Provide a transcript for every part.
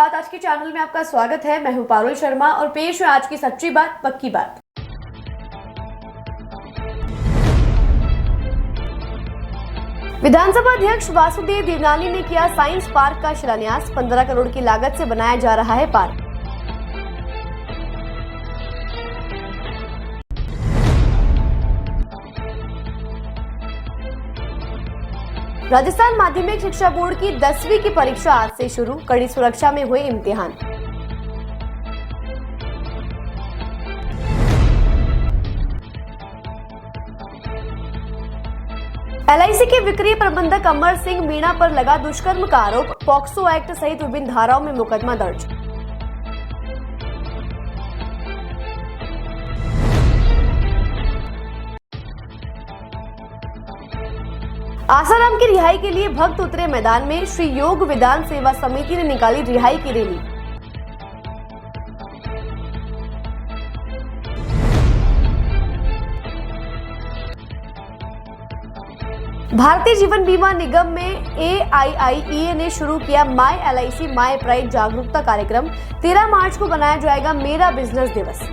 सुप्रभात। आज के चैनल में आपका स्वागत है। मैं हूं पारुल शर्मा और पेश है आज की सच्ची बात पक्की बात। विधानसभा अध्यक्ष वासुदेव देवनानी ने किया साइंस पार्क का शिलान्यास। 15 करोड़ की लागत से बनाया जा रहा है पार्क। राजस्थान माध्यमिक शिक्षा बोर्ड की 10वीं की परीक्षा आज से शुरू। कड़ी सुरक्षा में हुए इम्तिहान। LIC के विक्री प्रबंधक अमर सिंह मीणा पर लगा दुष्कर्म का आरोप। पॉक्सो एक्ट सहित विभिन्न धाराओं में मुकदमा दर्ज। आसाराम की रिहाई के लिए भक्त उतरे मैदान में। श्री योग विधान सेवा समिति ने निकाली रिहाई की रैली। भारतीय जीवन बीमा निगम में AIIEA ने शुरू किया माई LIC माई प्राइड जागरूकता कार्यक्रम। 13 मार्च को बनाया जाएगा मेरा बिजनेस दिवस।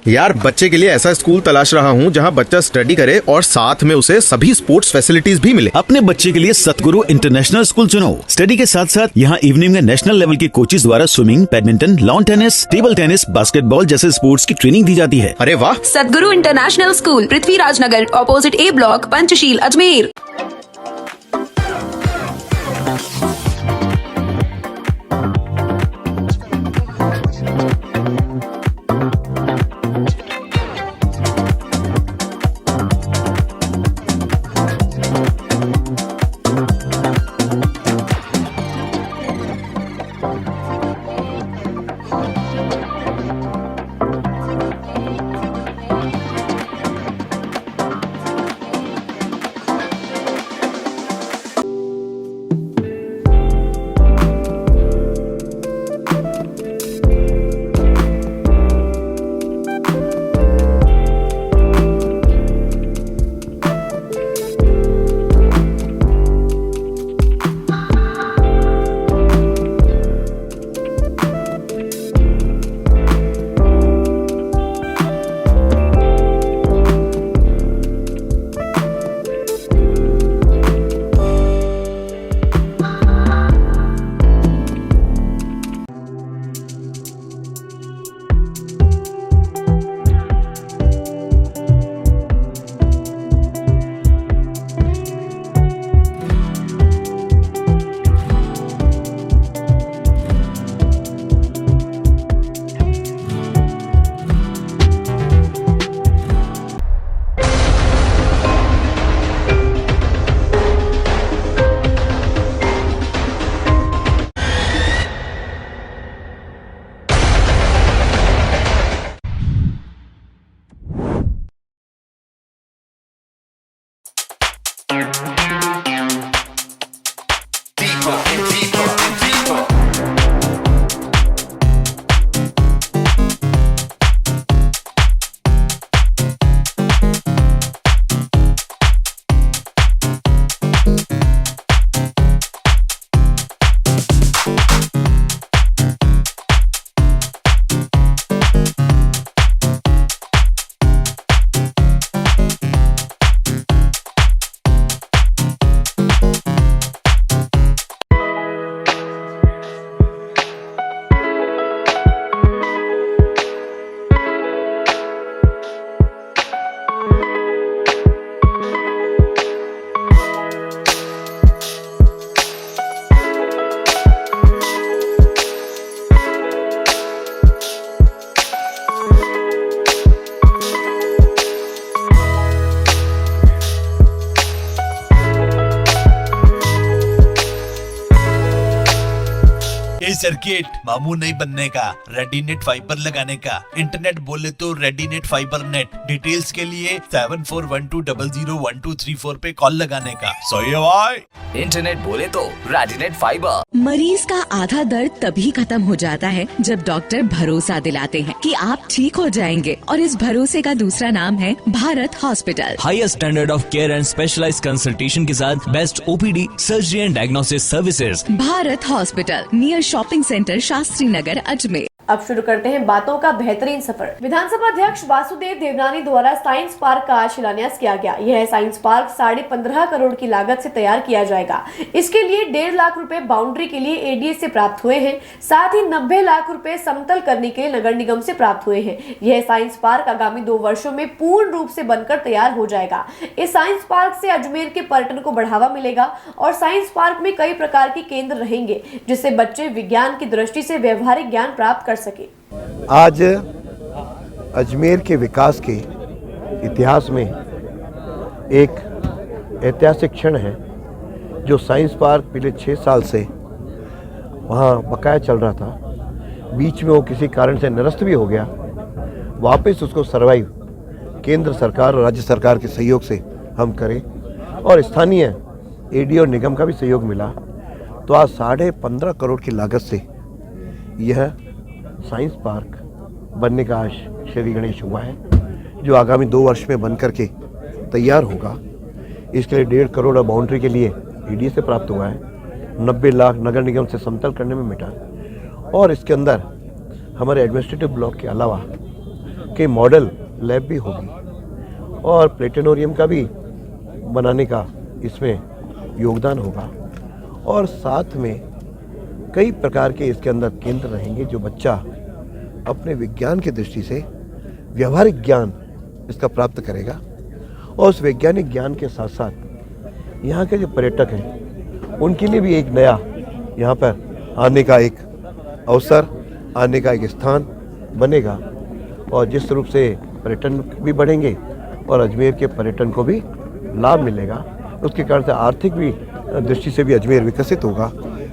यार, बच्चे के लिए ऐसा स्कूल तलाश रहा हूँ जहाँ बच्चा स्टडी करे और साथ में उसे सभी स्पोर्ट्स फैसिलिटीज भी मिले। अपने बच्चे के लिए सतगुरु इंटरनेशनल स्कूल चुनो। स्टडी के साथ साथ यहाँ इवनिंग में नेशनल लेवल के कोचेज द्वारा swimming, badminton, lawn tennis, table tennis, basketball जैसे स्पोर्ट्स की ट्रेनिंग दी जाती है। अरे वाह! सतगुरु international school, Prithviraj Nagar, opposite A block, Panchsheel, Ajmer. Circuit, मामू नहीं बनने का, रेडीनेट फाइबर लगाने का, इंटरनेट बोले तो रेडीनेट फाइबर नेट। डिटेल्स के लिए 7412001234 पे कॉल लगाने का। सही है भाई। इंटरनेट बोले तो रेडीनेट फाइबर। मरीज का आधा दर्द तभी खत्म हो जाता है जब डॉक्टर भरोसा दिलाते हैं कि आप ठीक हो जाएंगे, और इस भरोसे का दूसरा नाम है Bharat Hospital. Highest standard of care and specialised consultation के साथ best OPD, surgery and diagnosis services. Bharat Hospital, near shopping centre, Shastri Nagar, Ajmer. अब शुरू करते हैं बातों का बेहतरीन सफर। विधानसभा अध्यक्ष वासुदेव देवनानी द्वारा साइंस पार्क का आज शिलान्यास किया गया। यह साइंस पार्क 15.5 करोड़ की लागत से तैयार किया जाएगा। इसके लिए 1.5 लाख रुपए बाउंड्री के लिए एडीए से प्राप्त हुए हैं, साथ ही 90 लाख रुपए समतल करने के लिए नगर निगम से प्राप्त हुए हैं। यह साइंस पार्क आगामी 2 वर्षों में पूर्ण रूप से बनकर तैयार हो जाएगा। इस साइंस पार्क से अजमेर के पर्यटन को बढ़ावा मिलेगा और साइंस पार्क में कई प्रकार के केंद्र रहेंगे, जिससे बच्चे विज्ञान की दृष्टि से व्यवहारिक ज्ञान प्राप्त कर सके। आज अजमेर के विकास के इतिहास में एक ऐतिहासिक क्षण है, जो साइंस पार्क पिछले 6 साल से वहाँ बकाया चल रहा था। बीच में वो किसी कारण से निरस्त भी हो गया। वापस उसको सर्वाइव केंद्र सरकार और राज्य सरकार के सहयोग से हम करें, और स्थानीय एडी और निगम का भी सहयोग मिला, तो आज 15.5 करोड़ की लागत से यह साइंस पार्क बनने का आज श्री गणेश हुआ है, जो आगामी 2 वर्ष में बन करके तैयार होगा। इसके लिए 1.5 करोड़ बाउंड्री के लिए ईडी से प्राप्त हुआ है, 90 लाख नगर निगम से समतल करने में मिटा, और इसके अंदर हमारे एडमिनिस्ट्रेटिव ब्लॉक के अलावा के मॉडल लैब भी होगी, और प्लेटेनोरियम का भी बनाने का इसमें योगदान होगा, और साथ में कई प्रकार के इसके अंदर केंद्र रहेंगे, जो बच्चा अपने विज्ञान की दृष्टि से व्यवहारिक ज्ञान इसका प्राप्त करेगा। और उस वैज्ञानिक ज्ञान के साथ साथ यहाँ के जो पर्यटक हैं उनके लिए भी एक नया यहाँ पर आने का एक अवसर, आने का एक स्थान बनेगा, और जिस रूप से पर्यटन भी बढ़ेंगे और अजमेर के पर्यटन को भी लाभ मिलेगा, उसके कारण से आर्थिक भी दृष्टि से भी अजमेर विकसित होगा।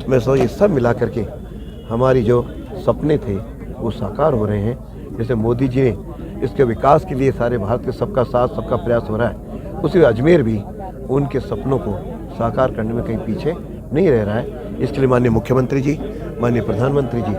मैं समझ ये सब मिला करके हमारी जो सपने थे वो साकार हो रहे हैं। जैसे मोदी जी ने इसके विकास के लिए सारे भारत के सबका साथ सबका प्रयास हो रहा है, उसी अजमेर भी उनके सपनों को साकार करने में कहीं पीछे नहीं रह रहा है। इसके लिए माननीय मुख्यमंत्री जी, माननीय प्रधानमंत्री जी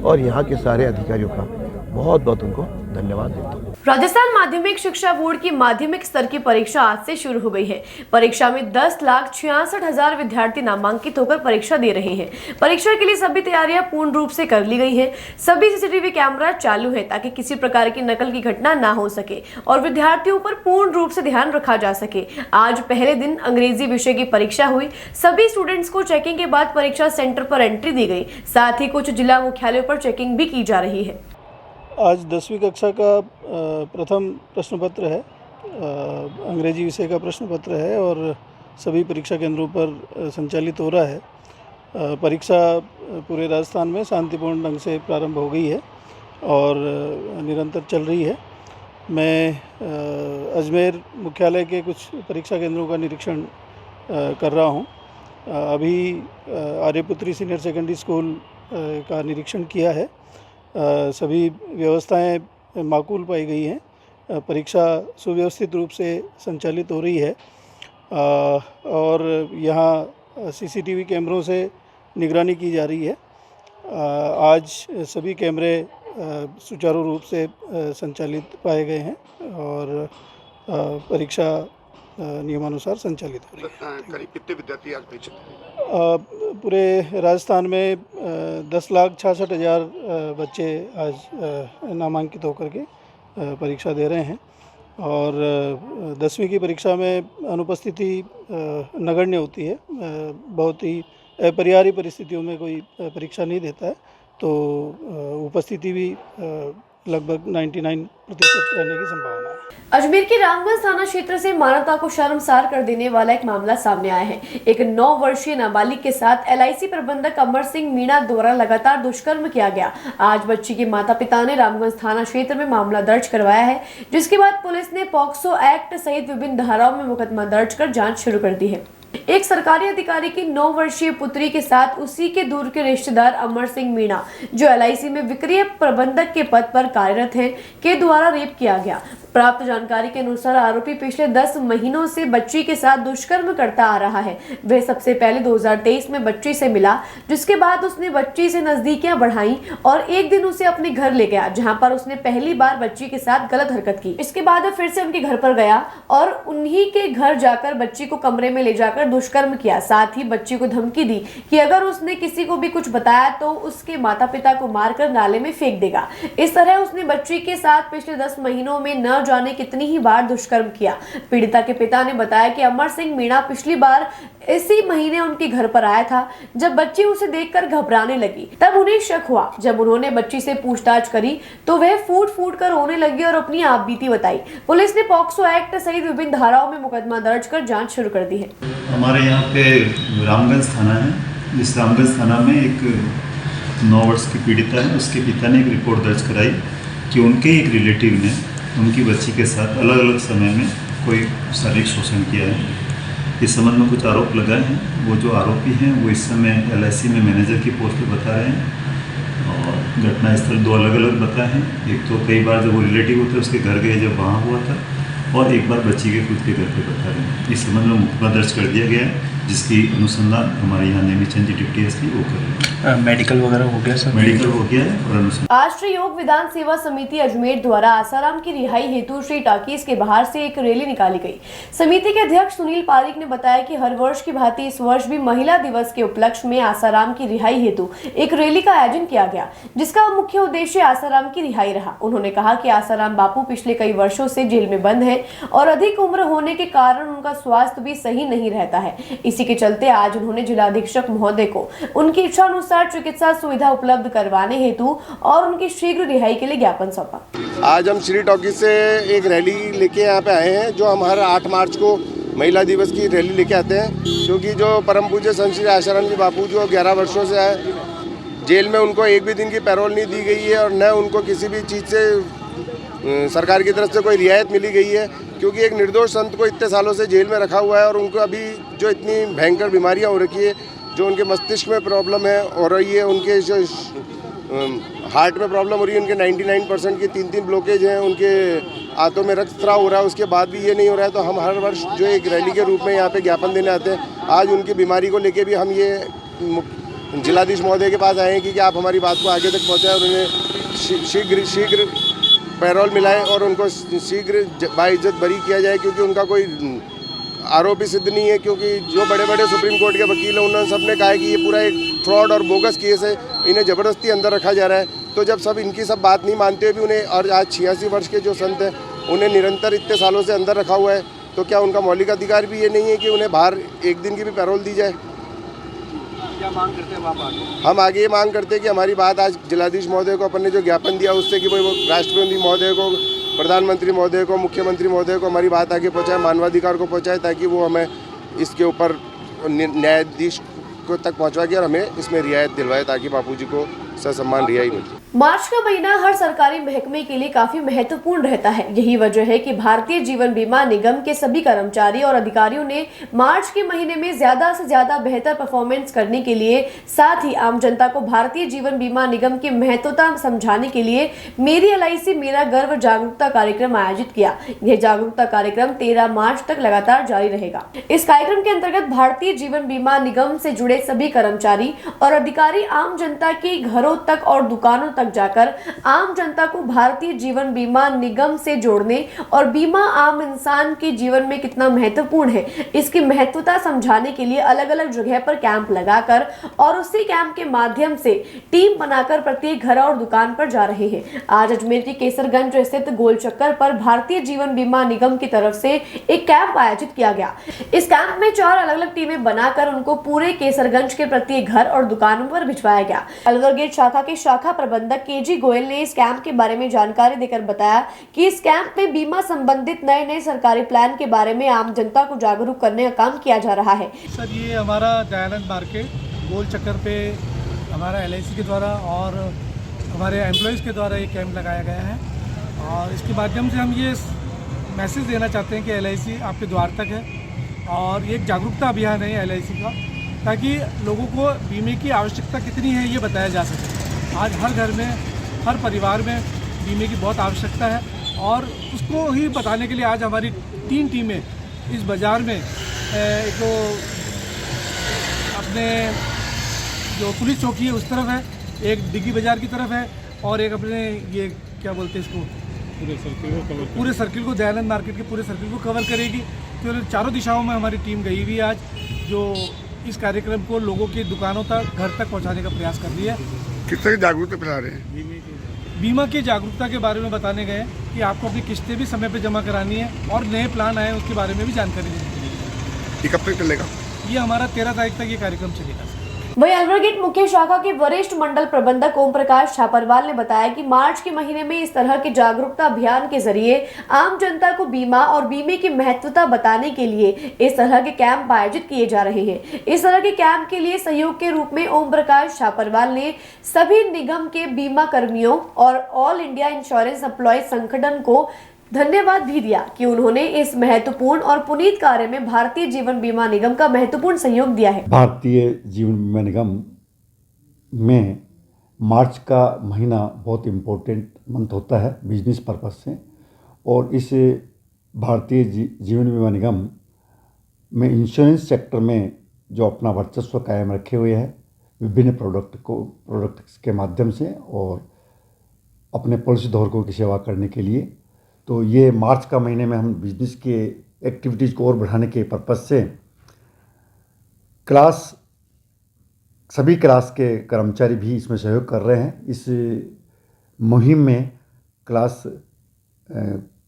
और यहाँ के सारे अधिकारियों का बहुत बहुत उनको धन्यवाद देता हूँ। राजस्थान माध्यमिक शिक्षा बोर्ड की माध्यमिक स्तर की परीक्षा आज से शुरू हो गई है। परीक्षा में 10,66,000 विद्यार्थी नामांकित होकर परीक्षा दे रहे हैं। परीक्षा के लिए सभी तैयारियां पूर्ण रूप से कर ली गई हैं। सभी सीसीटीवी कैमरा चालू है ताकि किसी प्रकार की नकल की घटना ना हो सके और विद्यार्थियों पर पूर्ण रूप से ध्यान रखा जा सके। आज पहले दिन अंग्रेजी विषय की परीक्षा हुई। सभी स्टूडेंट्स को चेकिंग के बाद परीक्षा सेंटर पर एंट्री दी गई। साथ ही कुछ जिला मुख्यालयों पर चेकिंग भी की जा रही है। आज 10वीं कक्षा का प्रथम प्रश्न पत्र है, अंग्रेजी विषय का प्रश्न पत्र है, और सभी परीक्षा केंद्रों पर संचालित हो रहा है। परीक्षा पूरे राजस्थान में शांतिपूर्ण ढंग से प्रारंभ हो गई है और निरंतर चल रही है। मैं अजमेर मुख्यालय के कुछ परीक्षा केंद्रों का निरीक्षण कर रहा हूँ। अभी आर्यपुत्री सीनियर सेकेंडरी स्कूल का निरीक्षण किया है। सभी व्यवस्थाएं माकूल पाई गई हैं। परीक्षा सुव्यवस्थित रूप से संचालित हो रही है और यहाँ सीसीटीवी कैमरों से निगरानी की जा रही है। आज सभी कैमरे सुचारू रूप से संचालित पाए गए हैं और परीक्षा नियमानुसार संचालित हो रही है। करीब कितने विद्यार्थी आज परीक्षा? पूरे राजस्थान में 10,66,000 बच्चे आज नामांकित होकर के परीक्षा दे रहे हैं और 10वीं की परीक्षा में अनुपस्थिति नगण्य होती है। बहुत ही अपरिहार्य परिस्थितियों में कोई परीक्षा नहीं देता है, तो उपस्थिति भी लगभग 99% रहने की संभावना है। अजमेर के रामगंज थाना क्षेत्र से मानवता को शर्मसार कर देने वाला एक मामला सामने आया है। एक 9 वर्षीय नाबालिग के साथ एलआईसी प्रबंधक अमर सिंह मीणा द्वारा लगातार दुष्कर्म किया गया। आज बच्ची के माता पिता ने रामगंज थाना क्षेत्र में मामला दर्ज करवाया है, जिसके बाद पुलिस ने पॉक्सो एक्ट सहित विभिन्न धाराओं में मुकदमा दर्ज कर जांच शुरू कर दी है। एक सरकारी अधिकारी की 9 वर्षीय पुत्री के साथ उसी के दूर के रिश्तेदार अमर सिंह मीणा, जो LIC में विक्रय प्रबंधक के पद पर कार्यरत हैं, के द्वारा रेप किया गया। प्राप्त जानकारी के अनुसार आरोपी पिछले 10 महीनों से बच्ची के साथ दुष्कर्म करता आ रहा है। वह सबसे पहले 2023 में बच्ची से मिला, जिसके बाद उसने बच्ची से नजदीकियां बढ़ाई और एक दिन उसे अपने घर ले गया, जहां पर उसने पहली बार बच्ची के साथ गलत हरकत की। इसके बाद वह फिर से उनके घर पर गया और उन्हीं के घर जाकर बच्ची को कमरे में ले जाकर दुष्कर्म किया। साथ ही बच्ची को धमकी दी कि अगर उसने किसी को भी कुछ बताया तो उसके माता पिता को मारकर नाले में फेंक देगा। इस तरह उसने बच्ची के साथ पिछले 10 महीनों में न जाने कितनी ही बार दुष्कर्म किया। पीड़िता के पिता ने बताया कि अमर सिंह मीणा पिछली बार इसी महीने उनके घर पर आया था। जब बच्ची उसे देखकर घबराने लगी, तब उन्हें शक हुआ। जब उन्होंने बच्ची से पूछताछ करी तो वह फूट कर रोने लगी और अपनी आपबीती बताई। पुलिस ने पॉक्सो एक्ट सहित विभिन्न धाराओं में मुकदमा दर्ज कर जांच शुरू कर दी है। हमारे यहाँ पे रामगंज थाना है, जिस रामगंज थाना में एक 9 वर्ष की पीड़िता है, उसके पिता ने एक रिपोर्ट दर्ज कराई कि उनके एक रिलेटिव ने उनकी बच्ची के साथ अलग अलग समय में कोई शारीरिक शोषण किया है। इस संबंध में कुछ आरोप लगाए हैं। वो जो आरोपी हैं वो इस समय LIC में मैनेजर की पोस्ट पर बता रहे हैं और घटनास्थल 2 अलग अलग बताए हैं। एक तो कई बार जब वो रिलेटिव होते उसके घर गए जब वहाँ हुआ था, और एक बार बच्ची के खुद के घर पे बता रहे हैं। इस संबंध में मुकदमा दर्ज कर दिया गया है, जिसकी अनुसंधान हमारे यहाँ नेमीचंद जी डिप्टी SP वो कर रहे हैं। मेडिकल वगैरह हो गया सर? मेडिकल हो गया है और अनुसंधान। राष्ट्रीय योग विधान सेवा समिति अजमेर द्वारा आसाराम की रिहाई हेतु श्री टाकीज के बाहर से एक रैली निकाली गई। समिति के अध्यक्ष सुनील पारीक ने बताया कि हर वर्ष की भांति इस वर्ष भी महिला दिवस के उपलक्ष्य में आसाराम की रिहाई हेतु एक रैली का आयोजन किया गया, जिसका मुख्य उद्देश्य आसाराम की रिहाई रहा। उन्होंने कहा कि आसाराम बापू पिछले कई वर्षों से जेल में बंद है और अधिक उम्र होने के कारण उनका स्वास्थ्य भी सही नहीं रहता है। इसी के चलते आज उन्होंने जिलाधीक्षक महोदय को उनकी इच्छा अनुसार चिकित्सा सुविधा उपलब्ध करवाने हेतु और उनकी शीघ्र रिहाई के लिए ज्ञापन सौंपा। आज हम श्री टॉकीज से एक रैली लेके यहाँ पे आए हैं, जो हम हर 8 मार्च को महिला दिवस की रैली लेके आते हैं, क्योंकि जो परम पूज्य संत श्री आसाराम जी बापू जो 11 वर्षों से आए जेल में, उनको एक भी दिन की पैरोल नहीं दी गई है और न उनको किसी भी चीज़ से सरकार की तरफ से कोई रियायत मिली गई है, क्योंकि एक निर्दोष संत को इतने सालों से जेल में रखा हुआ है और उनको अभी जो इतनी भयंकर बीमारियां हो रखी है, जो उनके मस्तिष्क में प्रॉब्लम है हो रही है, उनके जो हार्ट में प्रॉब्लम हो रही है, उनके 99% की 3 ब्लॉकेज हैं, उनके आंतों में रक्तस्राव हो रहा है, उसके बाद भी ये नहीं हो रहा है। तो हम हर वर्ष जो एक रैली के रूप में यहाँ पे ज्ञापन देने आते हैं। आज उनकी बीमारी को लेके भी हम ये जिलाधीश महोदय के पास आए हैं कि आप हमारी बात को आगे तक पहुँचाएं और उन्हें शीघ्र पैरोल मिलाएं और उनको शीघ्र बाइज्जत बरी किया जाए, क्योंकि उनका कोई आरोपी सिद्ध नहीं है। क्योंकि जो बड़े बड़े सुप्रीम कोर्ट के वकील हैं उन्होंने सबने कहा है कि ये पूरा एक फ्रॉड और बोगस केस है, इन्हें ज़बरदस्ती अंदर रखा जा रहा है। तो जब सब इनकी सब बात नहीं मानते हुए भी उन्हें, और आज 86 वर्ष के जो संत हैं उन्हें निरंतर इतने सालों से अंदर रखा हुआ है, तो क्या उनका मौलिक अधिकार भी ये नहीं है कि उन्हें बाहर एक दिन की भी पैरोल दी जाए? क्या मांग करते हैं हम आगे ये मांग करते हैं कि हमारी बात आज जिलाधीश महोदय को अपन ने जो ज्ञापन दिया उससे कि वो राष्ट्रपति महोदय को, प्रधानमंत्री महोदय को, मुख्यमंत्री महोदय को हमारी बात आगे पहुंचाए, मानवाधिकार को पहुंचाए, ताकि वो हमें इसके ऊपर न्यायाधीश को तक पहुंचवा के और हमें इसमें रियायत दिलवाए, ताकि बापूजी को ससम्मान रिहाई मिले। मार्च का महीना हर सरकारी महकमे के लिए काफी महत्वपूर्ण रहता है। यही वजह है कि भारतीय जीवन बीमा निगम के सभी कर्मचारी और अधिकारियों ने मार्च के महीने में ज्यादा से ज्यादा बेहतर परफॉर्मेंस करने के लिए, साथ ही आम जनता को भारतीय जीवन बीमा निगम की महत्वता समझाने के लिए मेरी LIC मेरा गर्व जागरूकता कार्यक्रम आयोजित किया। यह जागरूकता कार्यक्रम 13 मार्च तक लगातार जारी रहेगा। इस कार्यक्रम के अंतर्गत भारतीय जीवन बीमा निगम से जुड़े सभी कर्मचारी और अधिकारी आम जनता के घरों तक और दुकानों तक जाकर आम जनता को भारतीय जीवन बीमा निगम से जोड़ने और बीमा आम इंसान के जीवन में कितना महत्वपूर्ण है, इसकी महत्वता समझाने के लिए अलग अलग जगह पर कैंप लगाकर और उसी कैंप के माध्यम से टीम बनाकर प्रत्येक घर और दुकान पर जा रहे हैं। आज अजमेर के केसरगंज स्थित गोल चक्कर पर भारतीय जीवन बीमा निगम की तरफ से एक कैंप आयोजित किया गया। इस कैंप में 4 अलग अलग टीमें बनाकर उनको पूरे केसरगंज के प्रत्येक घर और दुकानों पर भिजवाया गया। अलवर गेट शाखा के शाखा प्रबंधक KG गोयल ने इस कैंप के बारे में जानकारी देकर बताया कि इस कैंप में बीमा संबंधित नए सरकारी प्लान के बारे में आम जनता को जागरूक करने का काम किया जा रहा है। सर, ये हमारा दयानंद मार्केट गोल चक्कर पे हमारा LIC के द्वारा और हमारे एम्प्लॉयज़ के द्वारा ये कैंप लगाया गया है और इसके माध्यम से हम ये मैसेज देना चाहते हैं कि LIC आपके द्वार तक है और ये एक जागरूकता अभियान है LIC का, ताकि लोगों को बीमे की आवश्यकता कितनी है ये बताया जा सके। आज हर घर में, हर परिवार में बीमे की बहुत आवश्यकता है, और उसको ही बताने के लिए आज हमारी 3 टीमें इस बाज़ार में एक तो अपने जो पुलिस चौकी है उस तरफ है, एक डिग्गी बाज़ार की तरफ है, और एक अपने ये क्या बोलते हैं इसको, पूरे सर्किल को दयानंद मार्केट के पूरे सर्किल को कवर करेगी। तो चारों दिशाओं में हमारी टीम गई हुई है आज, जो इस कार्यक्रम को लोगों की दुकानों तक, घर तक पहुंचाने का प्रयास कर रही है। किस तरह की जागरूकता फैला रहे हैं? बीमा की जागरूकता के बारे में बताने गए कि आपको अपनी किस्तें भी समय पर जमा करानी है, और नए प्लान आए उसके बारे में भी जानकारी देनी है। ये कब तक चलेगा? ये हमारा 13 तारीख तक ये कार्यक्रम चलेगा। वहीं अलवरगेट मुख्य शाखा के वरिष्ठ मंडल प्रबंधक ओम प्रकाश छापरवाल ने बताया कि मार्च के महीने में इस तरह के जागरूकता अभियान के जरिए आम जनता को बीमा और बीमे की महत्वता बताने के लिए इस तरह के कैंप आयोजित किए जा रहे हैं। इस तरह के कैंप के लिए सहयोग के रूप में ओम प्रकाश छापरवाल ने सभी निगम के बीमा कर्मियों और ऑल इंडिया इंश्योरेंस एम्प्लॉयज संगठन को धन्यवाद भी दिया कि उन्होंने इस महत्वपूर्ण और पुनीत कार्य में भारतीय जीवन बीमा निगम का महत्वपूर्ण सहयोग दिया है। भारतीय जीवन बीमा निगम में मार्च का महीना बहुत इम्पोर्टेंट मंथ होता है बिजनेस पर्पज से, और इस भारतीय जीवन बीमा निगम में इंश्योरेंस सेक्टर में जो अपना वर्चस्व कायम रखे हुए है विभिन्न प्रोडक्ट्स के माध्यम से और अपने पॉलिसी धारकों की सेवा करने के लिए, तो ये मार्च का महीने में हम बिजनेस के एक्टिविटीज़ को और बढ़ाने के पर्पज़ से सभी क्लास के कर्मचारी भी इसमें सहयोग कर रहे हैं। इस मुहिम में क्लास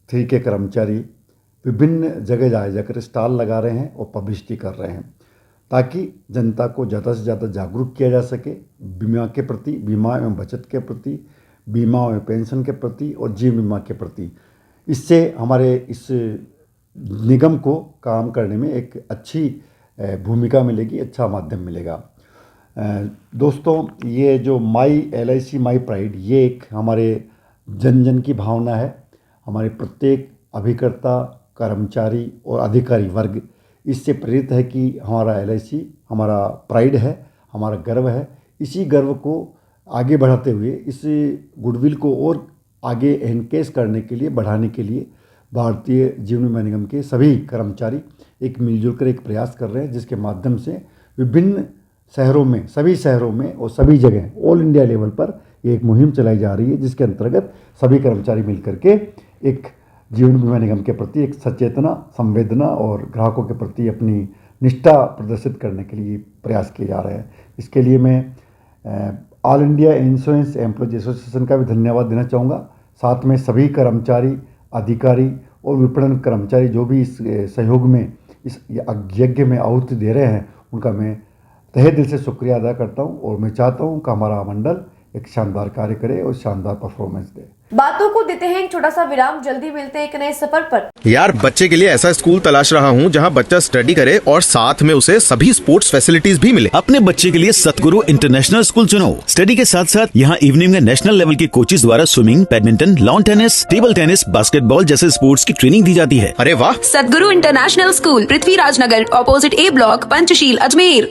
3 के कर्मचारी विभिन्न जगह जाकर स्टॉल लगा रहे हैं और पब्लिसिटी कर रहे हैं, ताकि जनता को ज़्यादा से ज़्यादा जागरूक किया जा सके बीमा के प्रति, बीमा एवं बचत के प्रति, बीमा एवं पेंशन के प्रति और जीवन बीमा के प्रति। इससे हमारे इस निगम को काम करने में एक अच्छी भूमिका मिलेगी, अच्छा माध्यम मिलेगा। दोस्तों, ये जो माई LIC माई प्राइड, ये एक हमारे जन जन की भावना है। हमारे प्रत्येक अभिकर्ता, कर्मचारी और अधिकारी वर्ग इससे प्रेरित है कि हमारा LIC हमारा प्राइड है, हमारा गर्व है। इसी गर्व को आगे बढ़ाते हुए इस गुडविल को और आगे एनकेज करने के लिए, बढ़ाने के लिए भारतीय जीवन बीमा निगम के सभी कर्मचारी एक मिलजुल कर एक प्रयास कर रहे हैं, जिसके माध्यम से विभिन्न शहरों में, सभी शहरों में और सभी जगह ऑल इंडिया लेवल पर ये एक मुहिम चलाई जा रही है, जिसके अंतर्गत सभी कर्मचारी मिलकर के एक जीवन बीमा निगम के प्रति एक सचेतना, संवेदना और ग्राहकों के प्रति अपनी निष्ठा प्रदर्शित करने के लिए प्रयास किए जा रहे हैं। इसके लिए मैं all India insurance employees association का भी धन्यवाद देना चाहूँगा। साथ में सभी कर्मचारी, अधिकारी और विपणन कर्मचारी जो भी इस सहयोग में, इस यज्ञ में आहुति दे रहे हैं, उनका मैं तहे दिल से शुक्रिया अदा करता हूं। और मैं चाहता हूं कि हमारा मंडल एक शानदार कार्य करे और शानदार परफॉर्मेंस दे। बातों को देते हैं एक छोटा सा विराम, जल्दी मिलते हैं एक नए सफर पर। यार, बच्चे के लिए ऐसा स्कूल तलाश रहा हूँ जहाँ बच्चा स्टडी करे और साथ में उसे सभी स्पोर्ट्स फैसिलिटीज भी मिले। अपने बच्चे के लिए सतगुरु इंटरनेशनल स्कूल चुनो। स्टडी के साथ साथ यहाँ इवनिंग में नेशनल लेवल के कोचेज द्वारा swimming, badminton, lawn tennis, table tennis, basketball जैसे स्पोर्ट्स की ट्रेनिंग दी जाती है। अरे वाह! सतगुरु international school, Prithviraj Nagar, opposite A block, Panchsheel, Ajmer.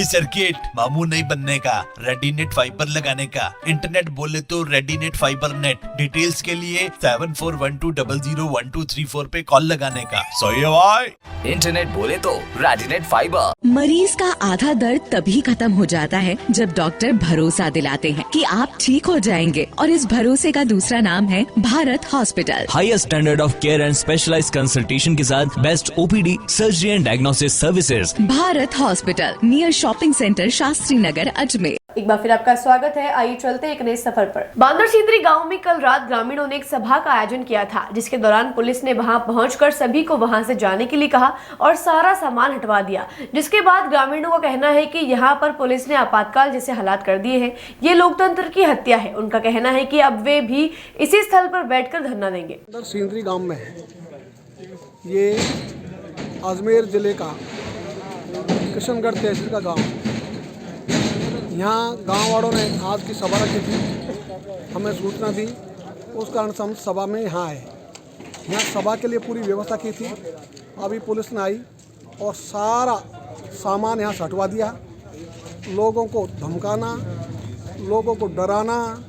Circuit, मामू नहीं बनने का, रेडीनेट फाइबर लगाने का, इंटरनेट बोले तो रेडीनेट फाइबर नेट। डिटेल्स के लिए 7412001234 पे कॉल लगाने का। सही है भाई। इंटरनेट बोले तो रेडीनेट फाइबर। मरीज का आधा दर्द तभी खत्म हो जाता है जब डॉक्टर भरोसा दिलाते हैं कि आप ठीक हो जाएंगे, और इस भरोसे का दूसरा नाम है Bharat Hospital. Highest standard of care and specialised consultation के साथ best OPD, surgery and diagnosis services. Bharat Hospital, near shopping centre, Shastri Nagar, Ajmer. एक बार फिर आपका स्वागत है। आइए चलते एक नए सफर पर। बांदर सींदरी गांव में कल रात ग्रामीणों ने एक सभा का आयोजन किया था, जिसके दौरान पुलिस ने वहां पहुंचकर सभी को वहां से जाने के लिए कहा और सारा सामान हटवा दिया। जिसके बाद ग्रामीणों का कहना है कि यहां पर पुलिस ने आपातकाल जैसे हालात कर दिए हैं। ये लोकतंत्र की हत्या है। उनका कहना है कि अब वे भी इसी स्थल पर बैठकर धरना देंगे। बांदर सींदरी गाँव में है, ये अजमेर जिले का किशनगढ़ तहसील का गाँव। यहाँ गांव वालों ने आज की सभा रखी थी, हमें सूचना दी, उस कारण से हम सभा में यहाँ आए। यहाँ सभा के लिए पूरी व्यवस्था की थी। अभी पुलिस ने आई और सारा सामान यहाँ से हटवा दिया। लोगों को धमकाना, लोगों को डराना,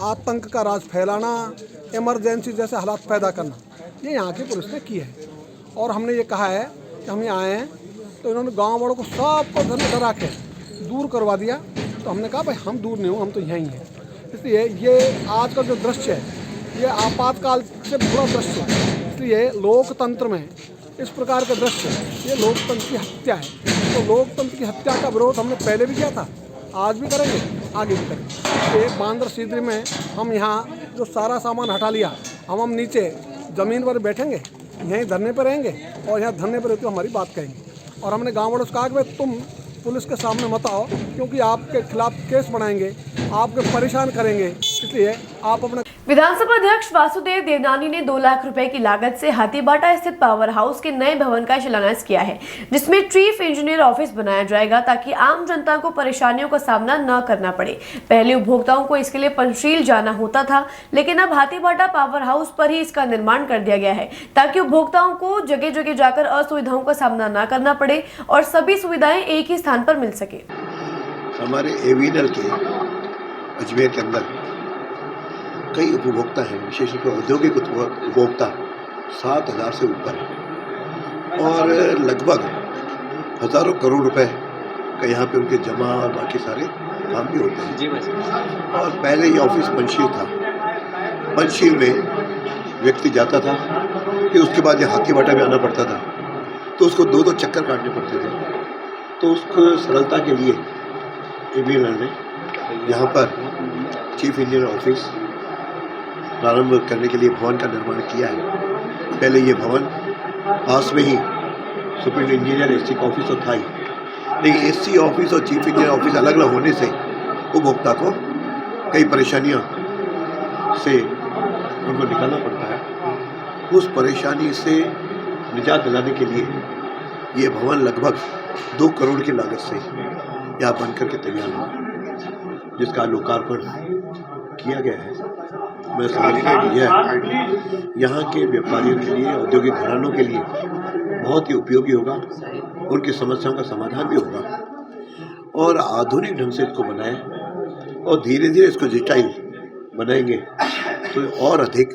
आतंक का राज फैलाना, इमरजेंसी जैसे हालात पैदा करना, ये यहाँ की पुलिस ने की है। और हमने ये कहा है कि हम यहाँ आए हैं तो इन्होंने गाँव वालों को सबको डरा के दूर करवा दिया। तो हमने कहा भाई हम दूर नहीं हो, हम तो यहीं हैं। इसलिए ये आज का जो दृश्य है, ये आपातकाल से बुरा दृश्य है। इसलिए लोकतंत्र में इस प्रकार का दृश्य, ये लोकतंत्र की हत्या है। तो लोकतंत्र की हत्या का विरोध हमने पहले भी किया था, आज भी करेंगे, आगे भी करेंगे। ये बांदर सींदरी में हम यहाँ जो सारा सामान हटा लिया, हम नीचे ज़मीन पर बैठेंगे, यहीं धरने पर रहेंगे और यहाँ धरने पर रहते हमारी बात कहेंगे। और हमने गाँव वालों से कहा कि भाई तुम पुलिस के सामने मत आओ, क्योंकि आपके खिलाफ केस बनाएंगे, आपको परेशान करेंगे, इसलिए आप अपना। विधानसभा अध्यक्ष वासुदेव देवनानी ने 2 लाख रुपए की लागत से हाथीबाटा स्थित पावर हाउस के नए भवन का शिलान्यास किया है, जिसमें चीफ इंजीनियर ऑफिस बनाया जाएगा ताकि आम जनता को परेशानियों का सामना न करना पड़े। पहले उपभोक्ताओं को इसके लिए पंचशील जाना होता था, लेकिन अब हाथीबाटा पावर हाउस पर ही इसका निर्माण कर दिया गया है ताकि उपभोक्ताओं को जगह जगह जाकर असुविधाओं का सामना न करना पड़े और सभी सुविधाएं एक ही स्थान पर मिल सके। हमारे एवीनल के अजमेर के अंदर कई उपभोक्ता हैं, विशेष रूप से औद्योगिक उपभोक्ता 7,000 से ऊपर है और लगभग हज़ारों करोड़ रुपए का यहाँ पे उनके जमा और बाकी सारे काम भी होते हैं। और पहले ये ऑफिस पंचशील था। पंचशील में व्यक्ति जाता था कि उसके बाद ये हाथीबाटा में आना पड़ता था, तो उसको 2-2 चक्कर काटने पड़ते थे। तो उसको सरलता के लिए एवीएनएल ने यहाँ पर चीफ इंजीनियर ऑफिस प्रारंभ करने के लिए भवन का निर्माण किया है। पहले ये भवन पास में ही सुप्रीम इंजीनियर एससी का ऑफिस तो था ही, लेकिन एससी ऑफिस और चीफ इंजीनियर ऑफिस अलग अलग होने से उपभोक्ता को कई परेशानियों से उनको निकालना पड़ता है। उस परेशानी से निजात दिलाने के लिए ये भवन लगभग 2 करोड़ की लागत से यहाँ बनकर के तैयार हुआ, जिसका लोकार्पण किया गया है। मैं समझता हूँ यह यहाँ के व्यापारियों के लिए, औद्योगिक घरानों के लिए बहुत ही उपयोगी होगा, उनकी समस्याओं का समाधान भी होगा और आधुनिक ढंग से इसको बनाएं और धीरे धीरे इसको डिजिटाइज बनाएंगे तो और अधिक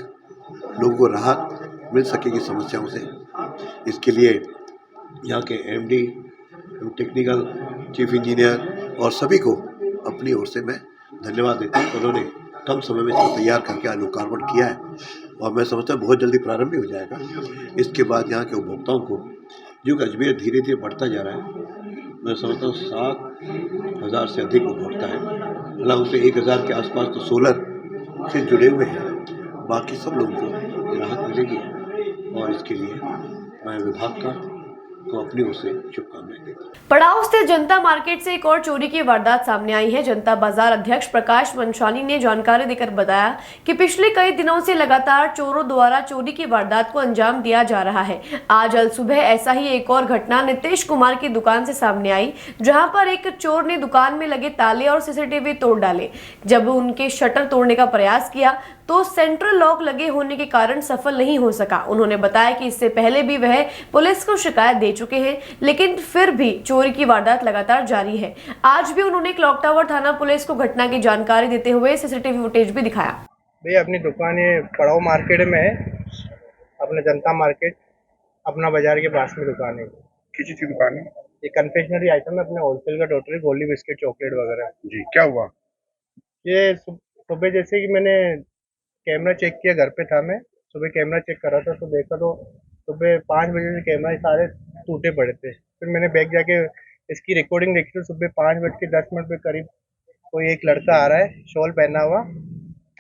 लोगों को राहत मिल सकेगी समस्याओं से। इसके लिए यहाँ के एमडी, टेक्निकल चीफ इंजीनियर और सभी को अपनी ओर से मैं धन्यवाद देता हूँ। उन्होंने कम समय में इसको तैयार करके लोकार्पण किया है और मैं समझता हूँ बहुत जल्दी प्रारंभ भी हो जाएगा। इसके बाद यहाँ के उपभोक्ताओं को, जो कि अजमेर धीरे धीरे बढ़ता जा रहा है, मैं समझता हूँ 7,000 से अधिक उपभोक्ता है। हालांकि उससे 1,000 के आसपास तो सोलर से जुड़े हुए हैं, बाकी सब लोगों को राहत मिलेगी और इसके लिए मैं विभाग का को अपनी ओर से शुभकामनाएं देता हूं। पड़ाव स्थित जनता मार्केट से एक और चोरी की वारदात सामने आई है। जनता बाजार अध्यक्ष प्रकाश मनशानी ने जानकारी देकर बताया कि पिछले कई दिनों से लगातार चोरों द्वारा चोरी की वारदात को अंजाम दिया जा रहा है। आज अल सुबह ऐसा ही एक और घटना नीतीश कुमार की दुकान से सामने आई, जहां पर एक चोर ने दुकान में लगे ताले और सीसीटीवी तोड़ डाले। जब उनके शटर तोड़ने का प्रयास किया तो सेंट्रल लॉक लगे होने के कारण सफल नहीं हो सका। उन्होंने बताया कि इससे पहले भी वह पुलिस को शिकायत दे चुके हैं, लेकिन फिर भी चोरी की वारदात लगातार जारी है। आज भी उन्होंने क्लॉक टावर थाना पुलिस को घटना की जानकारी देते हुए सीसीटीवी फुटेज भी दिखाया। भैया अपनी दुकान ये पड़ाव मार्केट में है, अपने जनता मार्केट अपना बाजार के पास में दुकान है। किसी की दुकान है? ये कन्फेक्शनरी आइटम है, अपने होलसेल का टोटली गोली बिस्किट चॉकलेट वगैरह। जी, क्या हुआ? ये सुबह जैसे कि मैंने कैमरा चेक किया, घर पे था मैं, सुबह कैमरा चेक कर रहा था तो देखा तो सुबह 5 बजे से कैमरा सारे टूटे पड़े थे। फिर मैंने बैग जाके इसकी रिकॉर्डिंग देखी तो सुबह 5:10 पे करीब कोई एक लड़का आ रहा है शॉल पहना हुआ,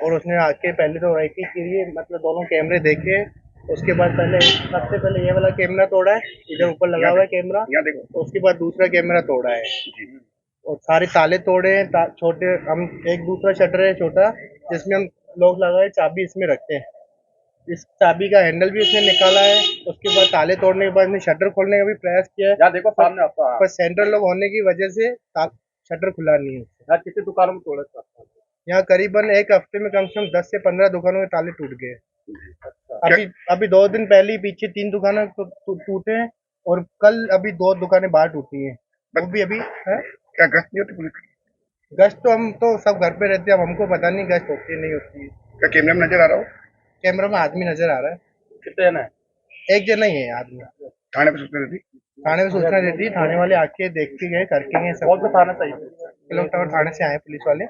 और उसने आके पहले तो राइफल के लिए मतलब दोनों कैमरे देखे। उसके बाद सबसे पहले ये वाला कैमरा तोड़ा है, इधर ऊपर लगा हुआ है कैमरा, उसके बाद दूसरा कैमरा तोड़ा है और सारे ताले तोड़े हैं। छोटे हम एक दूसरा शटर है छोटा जिसमें हम लॉक लगाए, चाबी इसमें रखते हैं, इस चाबी का हैंडल भी उसने निकाला है। उसके बाद ताले तोड़ने के बाद शटर खोलने का भी प्रयास किया है, देखो सामने आपका, पर सेंट्रल लॉक होने की वजह से शटर खुला नहीं है। कितनी दुकानों में तोड़ा? यहाँ करीबन एक हफ्ते में कम से कम 10 से 15 दुकानों के ताले टूट गए। अभी 2 दिन पहले ही पीछे 3 दुकानें टूटे हैं और कल अभी 2 दुकानें बाहर टूटी हैं। वो भी अभी है। क्या गश्त नहीं होती पुलिस की? गश्त तो हम तो सब घर पे रहते हैं, अब हमको पता नहीं गश्त होती है नहीं होती है। क्या कैमरे में नजर आ रहा हो? कैमरा में आदमी नजर आ रहा है। कितने जना है? एक जना ही है आदमी। थाने पे सूचना देती? थाने में सूचना देती, थाने वाले आके देख के गए, करके गए सब। कौन सा थाना चाहिए? क्लॉक टावर थाने से आए पुलिस वाले।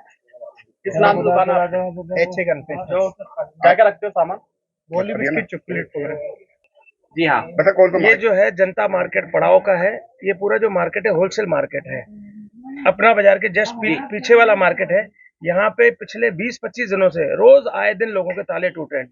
किस नाम की दुकान है? क्या क्या रखते हो सामान? गोली बिस्किट चॉकलेट वगैरह। जी हाँ, बता कौन सा? ये जो है जनता मार्केट पड़ाव का है। ये पूरा जो मार्केट है होलसेल मार्केट है, अपना बाजार के जस्ट पीछे वाला मार्केट है। यहाँ पे पिछले 20-25 दिनों से रोज आए दिन लोगों के ताले टूट रहे हैं।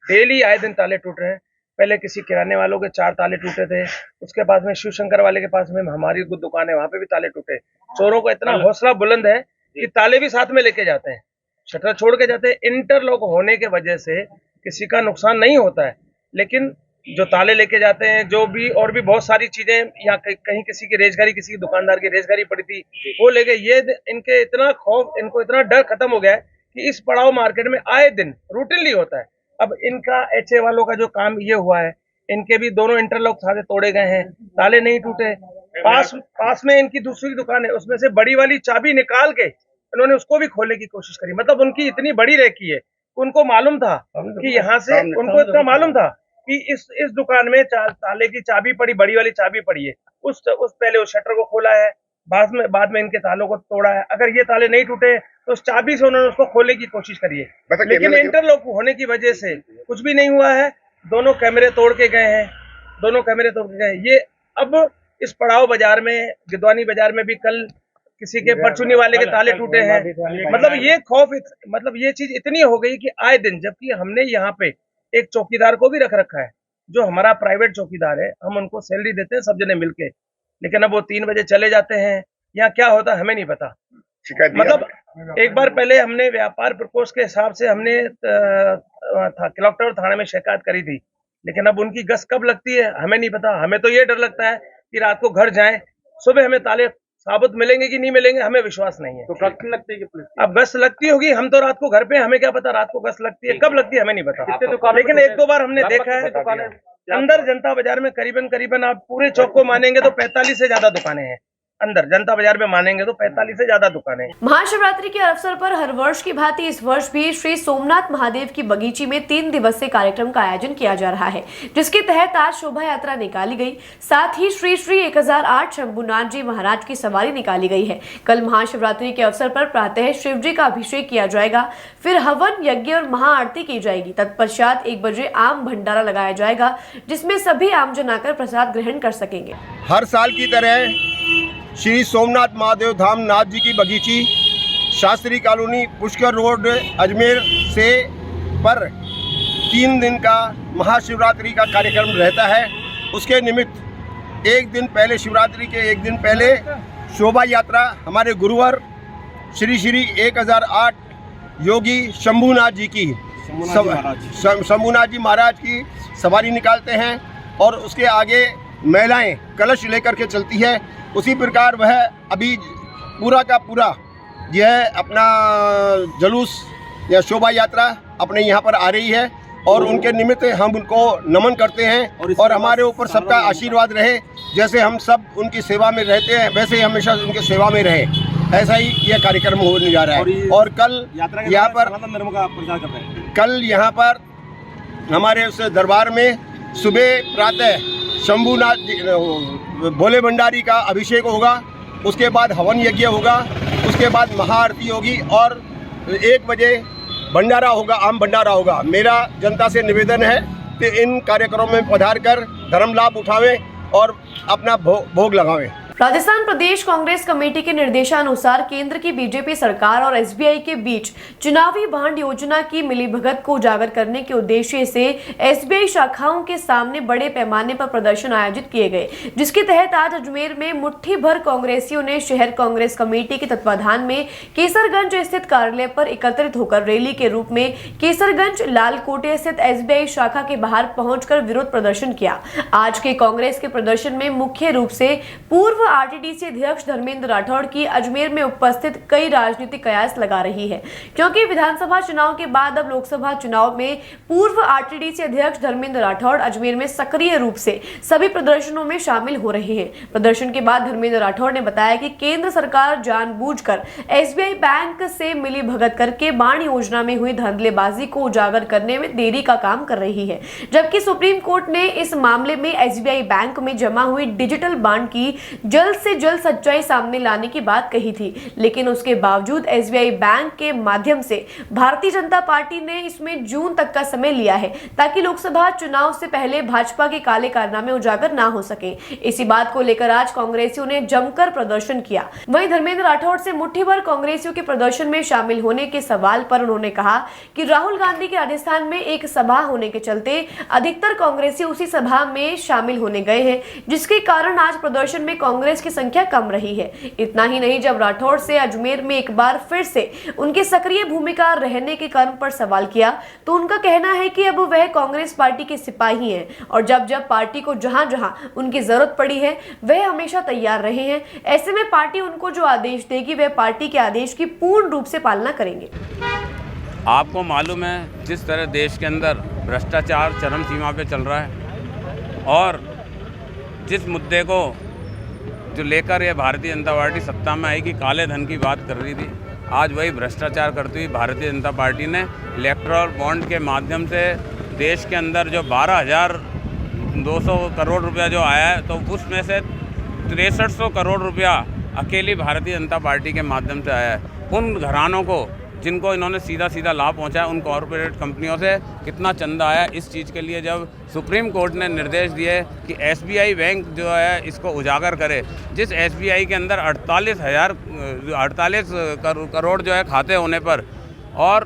डेली आए दिन ताले टूट रहे हैं। पहले किसी किराने वालों के 4 ताले टूटे थे, उसके पास में शिव शंकर वाले के पास में हमारी दुकान है, वहां पे भी ताले टूटे। चोरों का इतना हौसला बुलंद है कि ताले भी साथ में लेके जाते हैं, शटर छोड़ के जाते हैं। इंटरलॉक होने के वजह से किसी का नुकसान नहीं होता है, लेकिन जो ताले लेके जाते हैं, जो भी और भी बहुत सारी चीजें, या कहीं किसी की रेजगारी, किसी की दुकानदार की रेजगारी पड़ी थी वो ले गए। ये इनके इतना खौफ, इनको इतना डर खत्म हो गया है कि इस पड़ाव मार्केट में आए दिन रूटीनली होता है। अब इनका HA वालों का जो काम ये हुआ है, इनके भी दोनों इंटरलॉक सारे तोड़े गए हैं, ताले नहीं टूटे। पास में इनकी दूसरी दुकान है, उसमें से बड़ी वाली चाबी निकाल के इन्होंने उसको भी खोलने की कोशिश करी। मतलब उनकी इतनी बड़ी रेकी है, उनको मालूम था कि यहाँ से, उनको इतना मालूम था कि इस दुकान में ताले की चाबी पड़ी, बड़ी वाली चाबी पड़ी है। उस पहले उस शटर को खोला है, बाद में इनके तालों को तोड़ा है। अगर ये ताले नहीं टूटे तो उस चाबी से उन्होंने उसको खोलने की कोशिश करी है, लेकिन इंटरलॉक होने की वजह से कुछ भी नहीं हुआ है। दोनों कैमरे तोड़ के गए हैं। ये अब इस पड़ाव बाजार में, गिदवानी बाजार में भी कल किसी के परचूनी वाले के ताले टूटे हैं। मतलब ये खौफ, मतलब ये चीज इतनी हो गई कि आए दिन, जबकि हमने यहाँ पे एक चौकीदार को भी रख रखा है, जो हमारा प्राइवेट चौकीदार है, हम उनको सैलरी देते हैं सब जने मिलके, लेकिन अब वो 3 बजे चले जाते हैं। यहाँ क्या होता है हमें नहीं पता। मतलब एक बार पहले हमने व्यापार प्रकोष्ठ के हिसाब से हमने क्लॉक टावर थाने में शिकायत करी थी, लेकिन अब उनकी गश्त कब लगती है हमें नहीं पता। हमें तो ये डर लगता है कि रात को घर जाएं, सुबह हमें ताले साबुत मिलेंगे कि नहीं मिलेंगे, हमें विश्वास नहीं है। तो गश्त लगती है कि पुलिस? अब गश्त लगती होगी, हम तो रात को घर पे, हमें क्या पता रात को गश्त लगती है, कब लगती है हमें नहीं पता। लेकिन 1-2 बार हमने देखा है अंदर जनता बाजार में करीबन आप पूरे चौक को मानेंगे तो 45 से ज्यादा दुकानें हैं। अंदर जनता बाजार में मानेंगे तो 45 से ज्यादा दुकानें। महाशिवरात्रि के अवसर पर हर वर्ष की भांति इस वर्ष भी श्री सोमनाथ महादेव की बगीची में 3 दिवसीय कार्यक्रम का आयोजन किया जा रहा है, जिसके तहत आज शोभा यात्रा निकाली गई। साथ ही श्री 1008 शंभुनाथ जी महाराज की सवारी निकाली गई है। कल महाशिवरात्रि के अवसर पर प्रातः शिव जी का अभिषेक किया जाएगा, फिर हवन यज्ञ और महाआरती की जाएगी। तत्पश्चात 1 बजे आम भंडारा लगाया जाएगा, जिसमें सभी आमजन आकर प्रसाद ग्रहण कर सकेंगे। हर साल की तरह श्री सोमनाथ महादेव धाम नाथ जी की बगीची, शास्त्री कॉलोनी, पुष्कर रोड, अजमेर से पर 3 दिन का महाशिवरात्रि का कार्यक्रम रहता है। उसके निमित्त एक दिन पहले, शिवरात्रि के एक दिन पहले शोभा यात्रा हमारे गुरुवर श्री 1008 योगी शंभुनाथ जी की, शंभुनाथ जी महाराज की सवारी निकालते हैं और उसके आगे महिलाएं कलश लेकर के चलती है। उसी प्रकार वह अभी पूरा का पूरा यह अपना जुलूस या शोभा यात्रा अपने यहाँ पर आ रही है और उनके निमित्त हम उनको नमन करते हैं और हमारे ऊपर सबका आशीर्वाद रहे। जैसे हम सब उनकी सेवा में रहते हैं वैसे ही हमेशा उनकी सेवा में रहे, ऐसा ही यह कार्यक्रम होने जा रहा है। और कल यहाँ पर हमारे उस दरबार में सुबह प्रातः शंभूनाथ भोले भंडारी का अभिषेक होगा, उसके बाद हवन यज्ञ होगा, उसके बाद महाआरती होगी और 1 बजे भंडारा होगा, आम भंडारा होगा। मेरा जनता से निवेदन है कि इन कार्यक्रमों में पधार कर धर्म लाभ उठावें और अपना भोग लगावें। राजस्थान प्रदेश कांग्रेस कमेटी के निर्देशानुसार केंद्र की बीजेपी सरकार और एसबीआई के बीच चुनावी बांड योजना की मिलीभगत को उजागर करने के उद्देश्य से एसबीआई शाखाओं के सामने बड़े पैमाने पर प्रदर्शन आयोजित किए गए, जिसके तहत आज अजमेर में मुट्ठी भर कांग्रेसियों ने शहर कांग्रेस कमेटी के तत्वाधान में केसरगंज स्थित कार्यालय पर एकत्रित होकर रैली के रूप में केसरगंज लालकोटे स्थित एसबीआई शाखा के बाहर पहुंचकर विरोध प्रदर्शन किया। आज के कांग्रेस के प्रदर्शन में मुख्य रूप से पूर्व आरटीडीसी अध्यक्ष धर्मेंद्र राठौड़ की अजमेर में उपस्थित कई राजनीतिक कयास लगा रही है, क्योंकि विधानसभा चुनाव के बाद अब लोकसभा चुनाव में पूर्व आरटीडीसी अध्यक्ष धर्मेंद्र राठौड़ अजमेर में सक्रिय रूप से सभी प्रदर्शनों में शामिल हो रहे हैं। प्रदर्शन के बाद धर्मेंद्र राठौड़ ने बताया कि केंद्र सरकार जानबूझकर एसबीआई बैंक से मिली भगत करके बांड योजना में हुई धांधलेबाजी को उजागर करने में देरी का काम कर रही है, जबकि सुप्रीम कोर्ट ने इस मामले में एसबीआई बैंक में जमा हुई डिजिटल बांड की जल्द से जल्द सच्चाई सामने लाने की बात कही थी। लेकिन उसके बावजूद एसबीआई बैंक के माध्यम से भारतीय जनता पार्टी ने इसमें जून तक का समय लिया है ताकि लोकसभा चुनाव से पहले भाजपा के काले कारनामे उजागर ना हो सके। इसी बात को लेकर आज कांग्रेसियों ने जमकर प्रदर्शन किया। वहीं धर्मेंद्र राठौड़ से मुट्ठी भर कांग्रेसियों के प्रदर्शन में शामिल होने के सवाल पर उन्होंने कहा कि राहुल गांधी के राजस्थान में एक सभा होने के चलते अधिकतर कांग्रेसी उसी सभा में शामिल होने गए हैं, जिसके कारण आज प्रदर्शन में कांग्रेस की संख्या कम रही है। इतना ही नहीं, जब राठौड़ से अजमेर में एक बार फिर से उनके सक्रिय भूमिका रहने के कारण पर सवाल किया तो उनका कहना है कि अब वह कांग्रेस पार्टी के सिपाही हैं और जब जब पार्टी को जहां जहां उनकी जरूरत पड़ी है वह हमेशा तैयार रहे हैं। ऐसे में पार्टी उनको जो आदेश देगी वह पार्टी के आदेश की पूर्ण रूप से पालना करेंगे। आपको मालूम है जिस तरह देश के अंदर भ्रष्टाचार चरम सीमा पे चल रहा है और जिस मुद्दे को जो लेकर ये भारतीय जनता पार्टी सत्ता में आई कि काले धन की बात कर रही थी, आज वही भ्रष्टाचार करती हुई भारतीय जनता पार्टी ने इलेक्टोरल बॉन्ड के माध्यम से देश के अंदर जो 12,200 करोड़ रुपया जो आया है तो उसमें से 6300 करोड़ रुपया अकेली भारतीय जनता पार्टी के माध्यम से आया है। उन घरानों को जिनको इन्होंने सीधा सीधा लाभ पहुंचाया, उन कॉरपोरेट कंपनियों से कितना चंदा आया, इस चीज़ के लिए जब सुप्रीम कोर्ट ने निर्देश दिए कि एसबीआई बैंक जो है इसको उजागर करे, जिस एसबीआई के अंदर 48 करोड़ जो है खाते होने पर और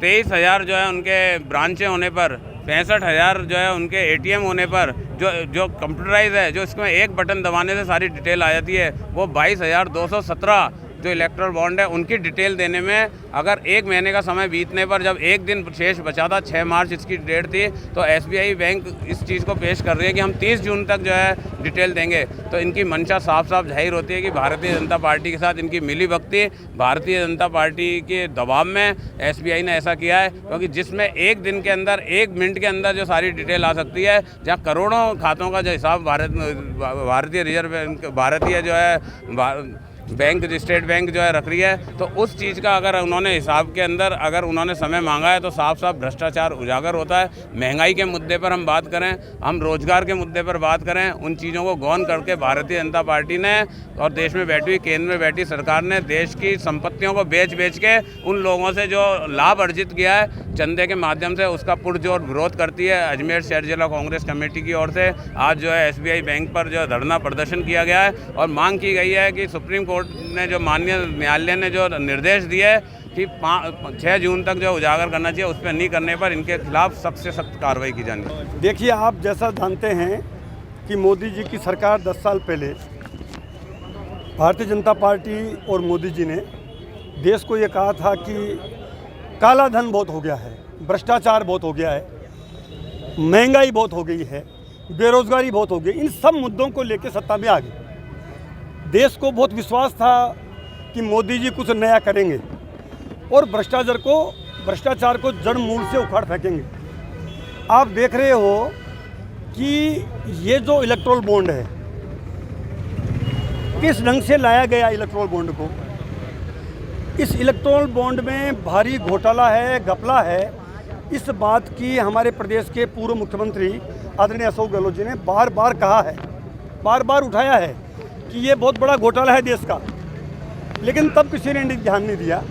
23,000 जो है उनके ब्रांचें होने पर, 65,000 जो है उनके एटीएम होने पर, जो कंप्यूटराइज है, जो इसमें एक बटन दबाने से सारी डिटेल आ जाती है, वो 22,217 जो इलेक्ट्रल बॉन्ड है उनकी डिटेल देने में अगर 1 महीने का समय बीतने पर जब एक दिन शेष बचा था, 6 मार्च इसकी डेट थी, तो एसबीआई बैंक इस चीज़ को पेश कर रही है कि हम 30 जून तक जो है डिटेल देंगे। तो इनकी मंशा साफ साफ जाहिर होती है कि भारतीय जनता पार्टी के साथ इनकी मिली भगती, भारतीय जनता पार्टी के दबाव में एसबीआई ने ऐसा किया है, क्योंकि जिसमें एक दिन के अंदर 1 मिनट के अंदर जो सारी डिटेल आ सकती है, जहाँ करोड़ों खातों का जो हिसाब भारतीय रिजर्व बैंक, भारतीय जो है बैंक, स्टेट बैंक जो है रख रही है, तो उस चीज़ का अगर उन्होंने हिसाब के अंदर अगर उन्होंने समय मांगा है तो साफ साफ भ्रष्टाचार उजागर होता है। महंगाई के मुद्दे पर हम बात करें, हम रोजगार के मुद्दे पर बात करें, उन चीज़ों को गौन करके भारतीय जनता पार्टी ने और देश में बैठी हुई केंद्र में बैठी सरकार ने देश की संपत्तियों को बेच के उन लोगों से जो लाभ अर्जित किया है चंदे के माध्यम से, उसका पुरजोर विरोध करती है। अजमेर शहर जिला कांग्रेस कमेटी की ओर से आज जो है एसबीआई बैंक पर जो धरना प्रदर्शन किया गया है और मांग की गई है कि सुप्रीम कोर्ट ने जो माननीय न्यायालय ने जो निर्देश दिए है कि 6 जून तक जो उजागर करना चाहिए, उस पर नहीं करने पर इनके खिलाफ सख्त से सख्त कार्रवाई की जानी है। देखिए, आप जैसा जानते हैं कि मोदी जी की सरकार 10 साल पहले भारतीय जनता पार्टी और मोदी जी ने देश को ये कहा था कि काला धन बहुत हो गया है, भ्रष्टाचार बहुत हो गया है, महंगाई बहुत हो गई है, बेरोजगारी बहुत हो गई। इन सब मुद्दों को लेकर सत्ता में आ गई। देश को बहुत विश्वास था कि मोदी जी कुछ नया करेंगे और भ्रष्टाचार को भ्रष्टाचार को जड़ मूल से उखाड़ फेंकेंगे। आप देख रहे हो कि ये जो इलेक्ट्रोल बॉन्ड है, किस ढंग से लाया गया इलेक्ट्रोल बॉन्ड को। इस इलेक्ट्रोल बॉन्ड में भारी घोटाला है, घपला है। इस बात की हमारे प्रदेश के पूर्व मुख्यमंत्री आदरणीय अशोक गहलोत जी ने बार बार कहा है, बार बार उठाया है कि ये बहुत बड़ा घोटाला है देश का, लेकिन तब किसी ने ध्यान नहीं दिया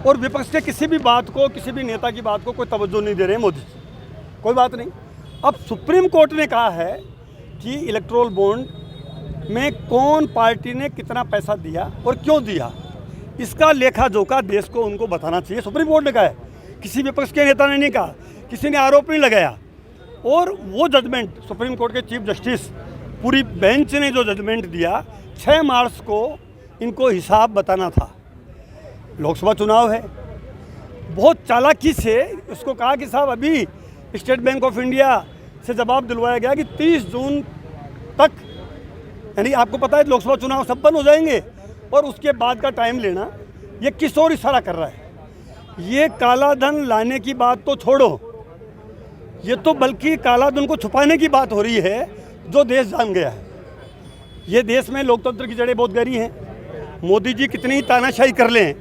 और विपक्ष के किसी भी बात को, किसी भी नेता की बात को कोई तवज्जो नहीं दे रहे मोदी जी। कोई बात नहीं, अब सुप्रीम कोर्ट ने कहा है कि इलेक्ट्रोल बॉन्ड में कौन पार्टी ने कितना पैसा दिया और क्यों दिया, इसका लेखा जोखा देश को उनको बताना चाहिए। सुप्रीम कोर्ट ने कहा है, किसी विपक्ष के नेता ने नहीं कहा, किसी ने आरोप नहीं लगाया। और वो जजमेंट सुप्रीम कोर्ट के चीफ जस्टिस पूरी बेंच ने जो जजमेंट दिया, 6 मार्च को इनको हिसाब बताना था। लोकसभा चुनाव है, बहुत चालाकी से उसको कहा कि साहब अभी स्टेट बैंक ऑफ इंडिया से जवाब दिलवाया गया कि 30 जून तक, यानी आपको पता है लोकसभा चुनाव संपन्न हो जाएंगे और उसके बाद का टाइम लेना। ये किस ओर इशारा कर रहा है? ये काला धन लाने की बात तो छोड़ो, ये तो बल्कि काला धन को छुपाने की बात हो रही है, जो देश जान गया है। ये देश में लोकतंत्र की जड़ें बहुत गहरी हैं। मोदी जी कितनी ही तानाशाही कर लें,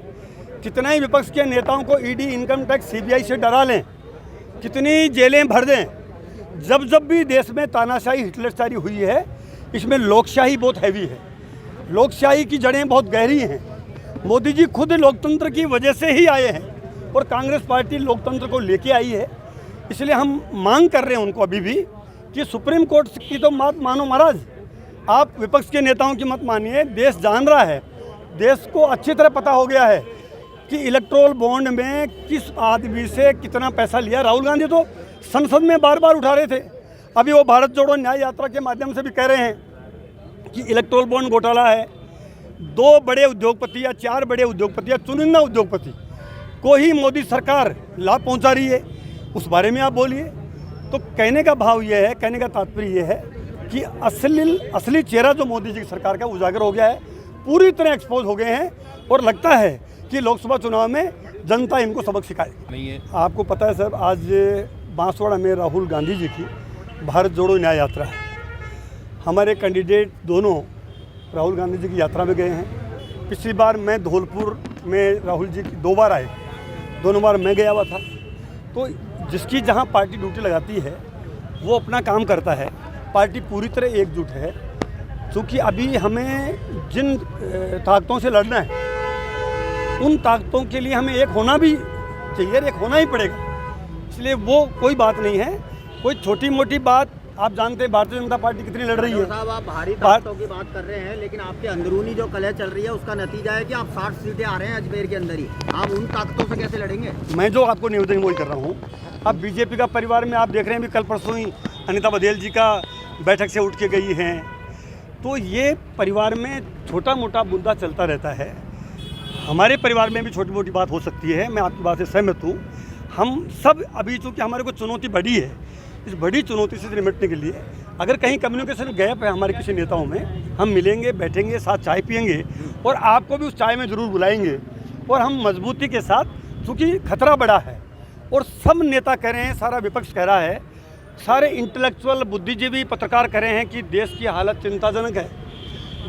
कितना ही विपक्ष के नेताओं को ईडी, इनकम टैक्स, सीबीआई से डरा लें, कितनी जेलें भर दें, जब जब भी देश में तानाशाही, हिटलरशाही हुई है, इसमें लोकशाही बहुत हैवी है। लोकशाही की जड़ें बहुत गहरी हैं। मोदी जी खुद लोकतंत्र की वजह से ही आए हैं और कांग्रेस पार्टी लोकतंत्र को लेके आई है। इसलिए हम मांग कर रहे हैं उनको अभी भी कि सुप्रीम कोर्ट की तो बात मानो महाराज, आप विपक्ष के नेताओं की मत मानिए। देश जान रहा है, देश को अच्छी तरह पता हो गया है कि इलेक्ट्रोल बॉन्ड में किस आदमी से कितना पैसा लिया। राहुल गांधी तो संसद में बार बार उठा रहे थे, अभी वो भारत जोड़ो न्याय यात्रा के माध्यम से भी कह रहे हैं कि इलेक्ट्रोल बॉन्ड घोटाला है। 2 बड़े उद्योगपति या 4 बड़े उद्योगपति या चुनिंदा उद्योगपति को ही मोदी सरकार लाभ पहुंचा रही है, उस बारे में आप बोलिए। तो कहने का भाव ये है, कहने का तात्पर्य ये है कि असली चेहरा जो मोदी जी की सरकार का उजागर हो गया है, पूरी तरह एक्सपोज हो गए हैं और लगता है कि लोकसभा चुनाव में जनता इनको सबक सिखाएगी। नहीं है, आपको पता है सर, आज बांसवाड़ा में राहुल गांधी जी की भारत जोड़ो न्याय यात्रा है। हमारे कैंडिडेट दोनों राहुल गांधी जी की यात्रा में गए हैं। पिछली बार मैं धौलपुर में राहुल जी 2 बार आए, दोनों बार मैं गया हुआ था। तो जिसकी जहां पार्टी ड्यूटी लगाती है वो अपना काम करता है, पार्टी पूरी तरह एकजुट है। क्योंकि अभी हमें जिन ताकतों से लड़ना है, उन ताकतों के लिए हमें एक होना भी चाहिए, एक होना ही पड़ेगा। इसलिए वो कोई बात नहीं है, कोई छोटी मोटी बात। आप जानते हैं भारतीय जनता पार्टी कितनी लड़ रही है। साहब, आप भारी ताकतों की बात कर रहे हैं, लेकिन आपके अंदरूनी जो कलह चल रही है उसका नतीजा है कि आप 60 सीटें आ रहे हैं अजमेर के अंदर ही। आप उन ताकतों से कैसे लड़ेंगे? मैं जो आपको निवेदन वही कर रहा हूँ। अब बीजेपी का परिवार में आप देख रहे हैं, भी कल परसों ही अनिता बघेल जी का बैठक से उठ के गई हैं। तो ये परिवार में छोटा मोटा मुद्दा चलता रहता है। हमारे परिवार में भी छोटी मोटी बात हो सकती है, मैं आपकी बात से सहमत हूँ। हम सब अभी चूँकि हमारे को चुनौती बड़ी है, इस बड़ी चुनौती से निपटने के लिए अगर कहीं कम्युनिकेशन गैप है हमारे किसी नेताओं में, हम मिलेंगे, बैठेंगे, साथ चाय पियेंगे और आपको भी उस चाय में ज़रूर बुलाएंगे। और हम मजबूती के साथ, चूँकि खतरा बड़ा है और सब नेता कह रहे हैं, सारा विपक्ष कह रहा है, सारे इंटेलेक्चुअल बुद्धिजीवी पत्रकार कह रहे हैं कि देश की हालत चिंताजनक है।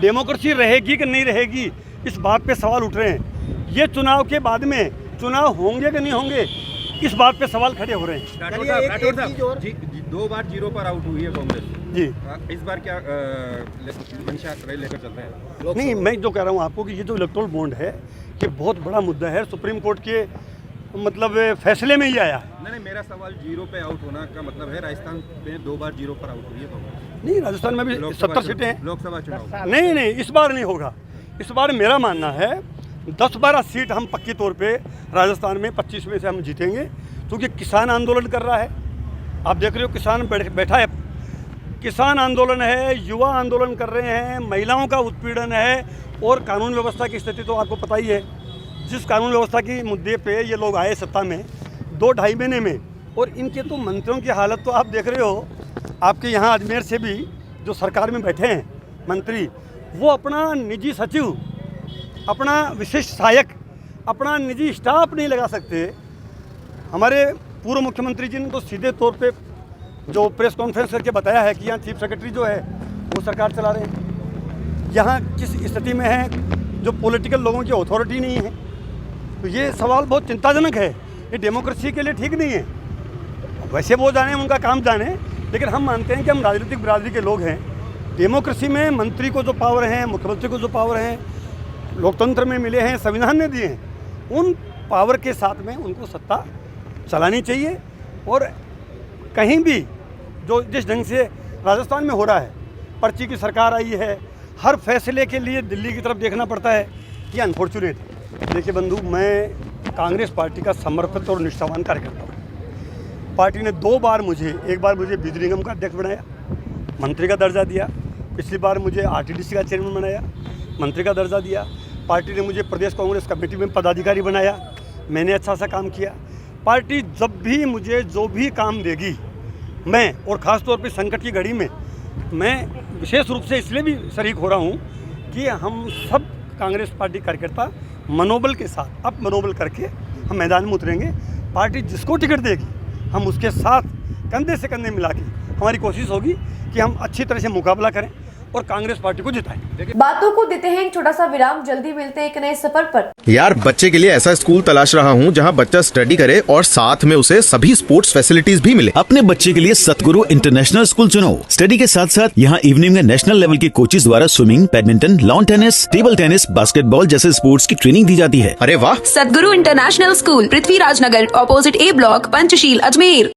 डेमोक्रेसी रहेगी कि नहीं रहेगी, इस बात पे सवाल उठ रहे हैं। ये चुनाव के बाद में चुनाव होंगे कि नहीं होंगे, इस बात पे सवाल खड़े हो रहे हैं। राठौर साहब, 2 बार 0 पर आउट हुई है कांग्रेस जी, इस बार क्या मंशा लेकर चल रहे हैं? नहीं, मैं जो कह रहा हूँ आपको कि ये जो इलेक्ट्रोल बॉन्ड है, ये बहुत बड़ा मुद्दा है। सुप्रीम कोर्ट के मतलब फैसले में ही आया है। नहीं, मेरा सवाल 0 पे आउट होना का मतलब है राजस्थान में 2 बार 0 पर आउट हुई है कांग्रेस। नहीं, राजस्थान में भी 70 सीटें हैं लोकसभा चुनाव। नहीं, इस बार नहीं होगा। इस बार मेरा मानना है 10-12 सीट हम पक्की तौर पे राजस्थान में 25 में से हम जीतेंगे, क्योंकि किसान आंदोलन कर रहा है। आप देख रहे हो, किसान बैठा है, किसान आंदोलन है, युवा आंदोलन कर रहे हैं, महिलाओं का उत्पीड़न है और कानून व्यवस्था की स्थिति तो आपको पता ही है। जिस कानून व्यवस्था की मुद्दे पे ये लोग आए सत्ता में 2-2.5 महीने में, और इनके तो मंत्रियों की हालत तो आप देख रहे हो। आपके यहाँ अजमेर से भी जो सरकार में बैठे हैं मंत्री, वो अपना निजी सचिव, अपना विशिष्ट सहायक, अपना निजी स्टाफ नहीं लगा सकते। हमारे पूर्व मुख्यमंत्री जी ने तो सीधे तौर पे जो प्रेस कॉन्फ्रेंस करके बताया है कि यहाँ चीफ सेक्रेटरी जो है वो सरकार चला रहे हैं। यहाँ किस स्थिति में है, जो पॉलिटिकल लोगों की अथॉरिटी नहीं है, तो ये सवाल बहुत चिंताजनक है। ये डेमोक्रेसी के लिए ठीक नहीं है। वैसे वो जाने, उनका काम जाने, लेकिन हम मानते हैं कि हम राजनीतिक बिरादरी के लोग हैं। डेमोक्रेसी में मंत्री को जो पावर हैं, मुख्यमंत्री को जो पावर हैं, लोकतंत्र में मिले हैं, संविधान ने दिए हैं, उन पावर के साथ में उनको सत्ता चलानी चाहिए। और कहीं भी जो जिस ढंग से राजस्थान में हो रहा है, पर्ची की सरकार आई है, हर फैसले के लिए दिल्ली की तरफ देखना पड़ता है, ये अनफॉर्चुनेट है। देखिए बंधु, मैं कांग्रेस पार्टी का समर्पित और निष्ठावान कार्यकर्ता हूँ। पार्टी ने 2 बार मुझे, एक बार मुझे बिजली निगम का अध्यक्ष बनाया, मंत्री का दर्जा दिया, पिछली बार मुझे आरटीडीसी का चेयरमैन बनाया, मंत्री का दर्जा दिया। पार्टी ने मुझे प्रदेश कांग्रेस कमेटी में पदाधिकारी बनाया, मैंने अच्छा सा काम किया। पार्टी जब भी मुझे जो भी काम देगी, मैं, और ख़ास तौर पे संकट की घड़ी में, मैं विशेष रूप से इसलिए भी शरीक हो रहा हूँ कि हम सब कांग्रेस पार्टी कार्यकर्ता मनोबल के साथ, अब मनोबल करके हम मैदान में उतरेंगे। पार्टी जिसको टिकट देगी, हम उसके साथ कंधे से कंधे मिला के हमारी कोशिश होगी कि हम अच्छी तरह से मुकाबला करें और कांग्रेस पार्टी को जिताएं। बातों को देते हैं एक छोटा सा विराम, जल्दी मिलते हैं एक नए सफर पर। यार, बच्चे के लिए ऐसा स्कूल तलाश रहा हूँ जहाँ बच्चा स्टडी करे और साथ में उसे सभी स्पोर्ट्स फैसिलिटीज भी मिले। अपने बच्चे के लिए सतगुरु इंटरनेशनल स्कूल चुनो। स्टडी के साथ साथ यहाँ इवनिंग में नेशनल लेवल के कोचेज द्वारा swimming, badminton, lawn tennis, table tennis, basketball जैसे स्पोर्ट्स की ट्रेनिंग दी जाती है। अरे वाह! सतगुरु इंटरनेशनल स्कूल, पृथ्वीराज नगर, ऑपोजिट ए ब्लॉक, पंचशील, अजमेर।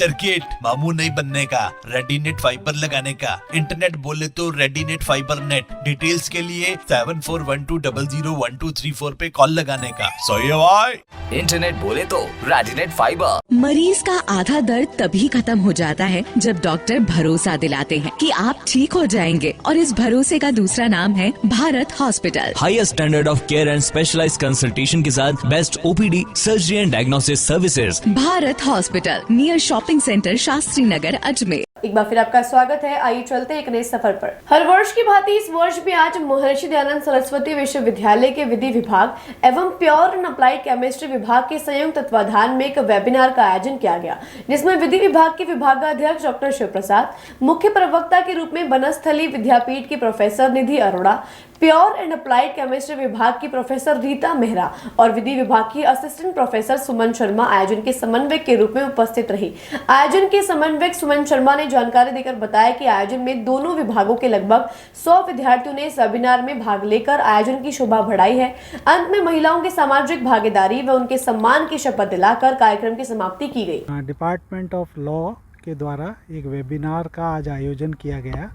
सर्किट, मामू नहीं बनने का, रेडीनेट फाइबर लगाने का, इंटरनेट बोले तो रेडीनेट फाइबर नेट। डिटेल्स के लिए 7412001234 पे कॉल लगाने का। सही है भाई। इंटरनेट बोले तो रेडीनेट फाइबर। मरीज का आधा दर्द तभी खत्म हो जाता है जब डॉक्टर भरोसा दिलाते हैं कि आप ठीक हो जाएंगे, और इस भरोसे का दूसरा नाम है Bharat Hospital. Highest standard of care and specialised consultation के साथ best OPD, surgery and diagnosis services. Bharat Hospital, near shopping centre, Shastri Nagar, Ajmer. एक बार फिर आपका स्वागत है। आइए चलते हैं एक नए सफर पर। हर वर्ष की भांति इस वर्ष भी आज महर्षि दयानंद सरस्वती विश्वविद्यालय के विधि विभाग एवं प्योर एंड अप्लाइड केमिस्ट्री विभाग के संयुक्त तत्वाधान में एक वेबिनार का आयोजन किया गया, जिसमें विधि विभाग के विभागाध्यक्ष डॉक्टर शिव प्रसाद, मुख्य प्रवक्ता के रूप में बनस्थली विद्यापीठ की professor Nidhi Arora, pure and applied chemistry विभाग की प्रोफेसर रीता मेहरा और विधि विभाग की असिस्टेंट प्रोफेसर सुमन शर्मा आयोजन के समन्वयक के रूप में उपस्थित रही। आयोजन के समन्वयक सुमन शर्मा ने जानकारी देकर बताया कि आयोजन में दोनों विभागों के लगभग 100 विद्यार्थियों ने इस वेबिनार में भाग लेकर आयोजन की शोभा बढ़ाई है। अंत में महिलाओं की सामाजिक भागीदारी व उनके सम्मान की शपथ दिलाकर कार्यक्रम की समाप्ति की गई। डिपार्टमेंट ऑफ लॉ के द्वारा एक वेबिनार का आज आयोजन किया गया।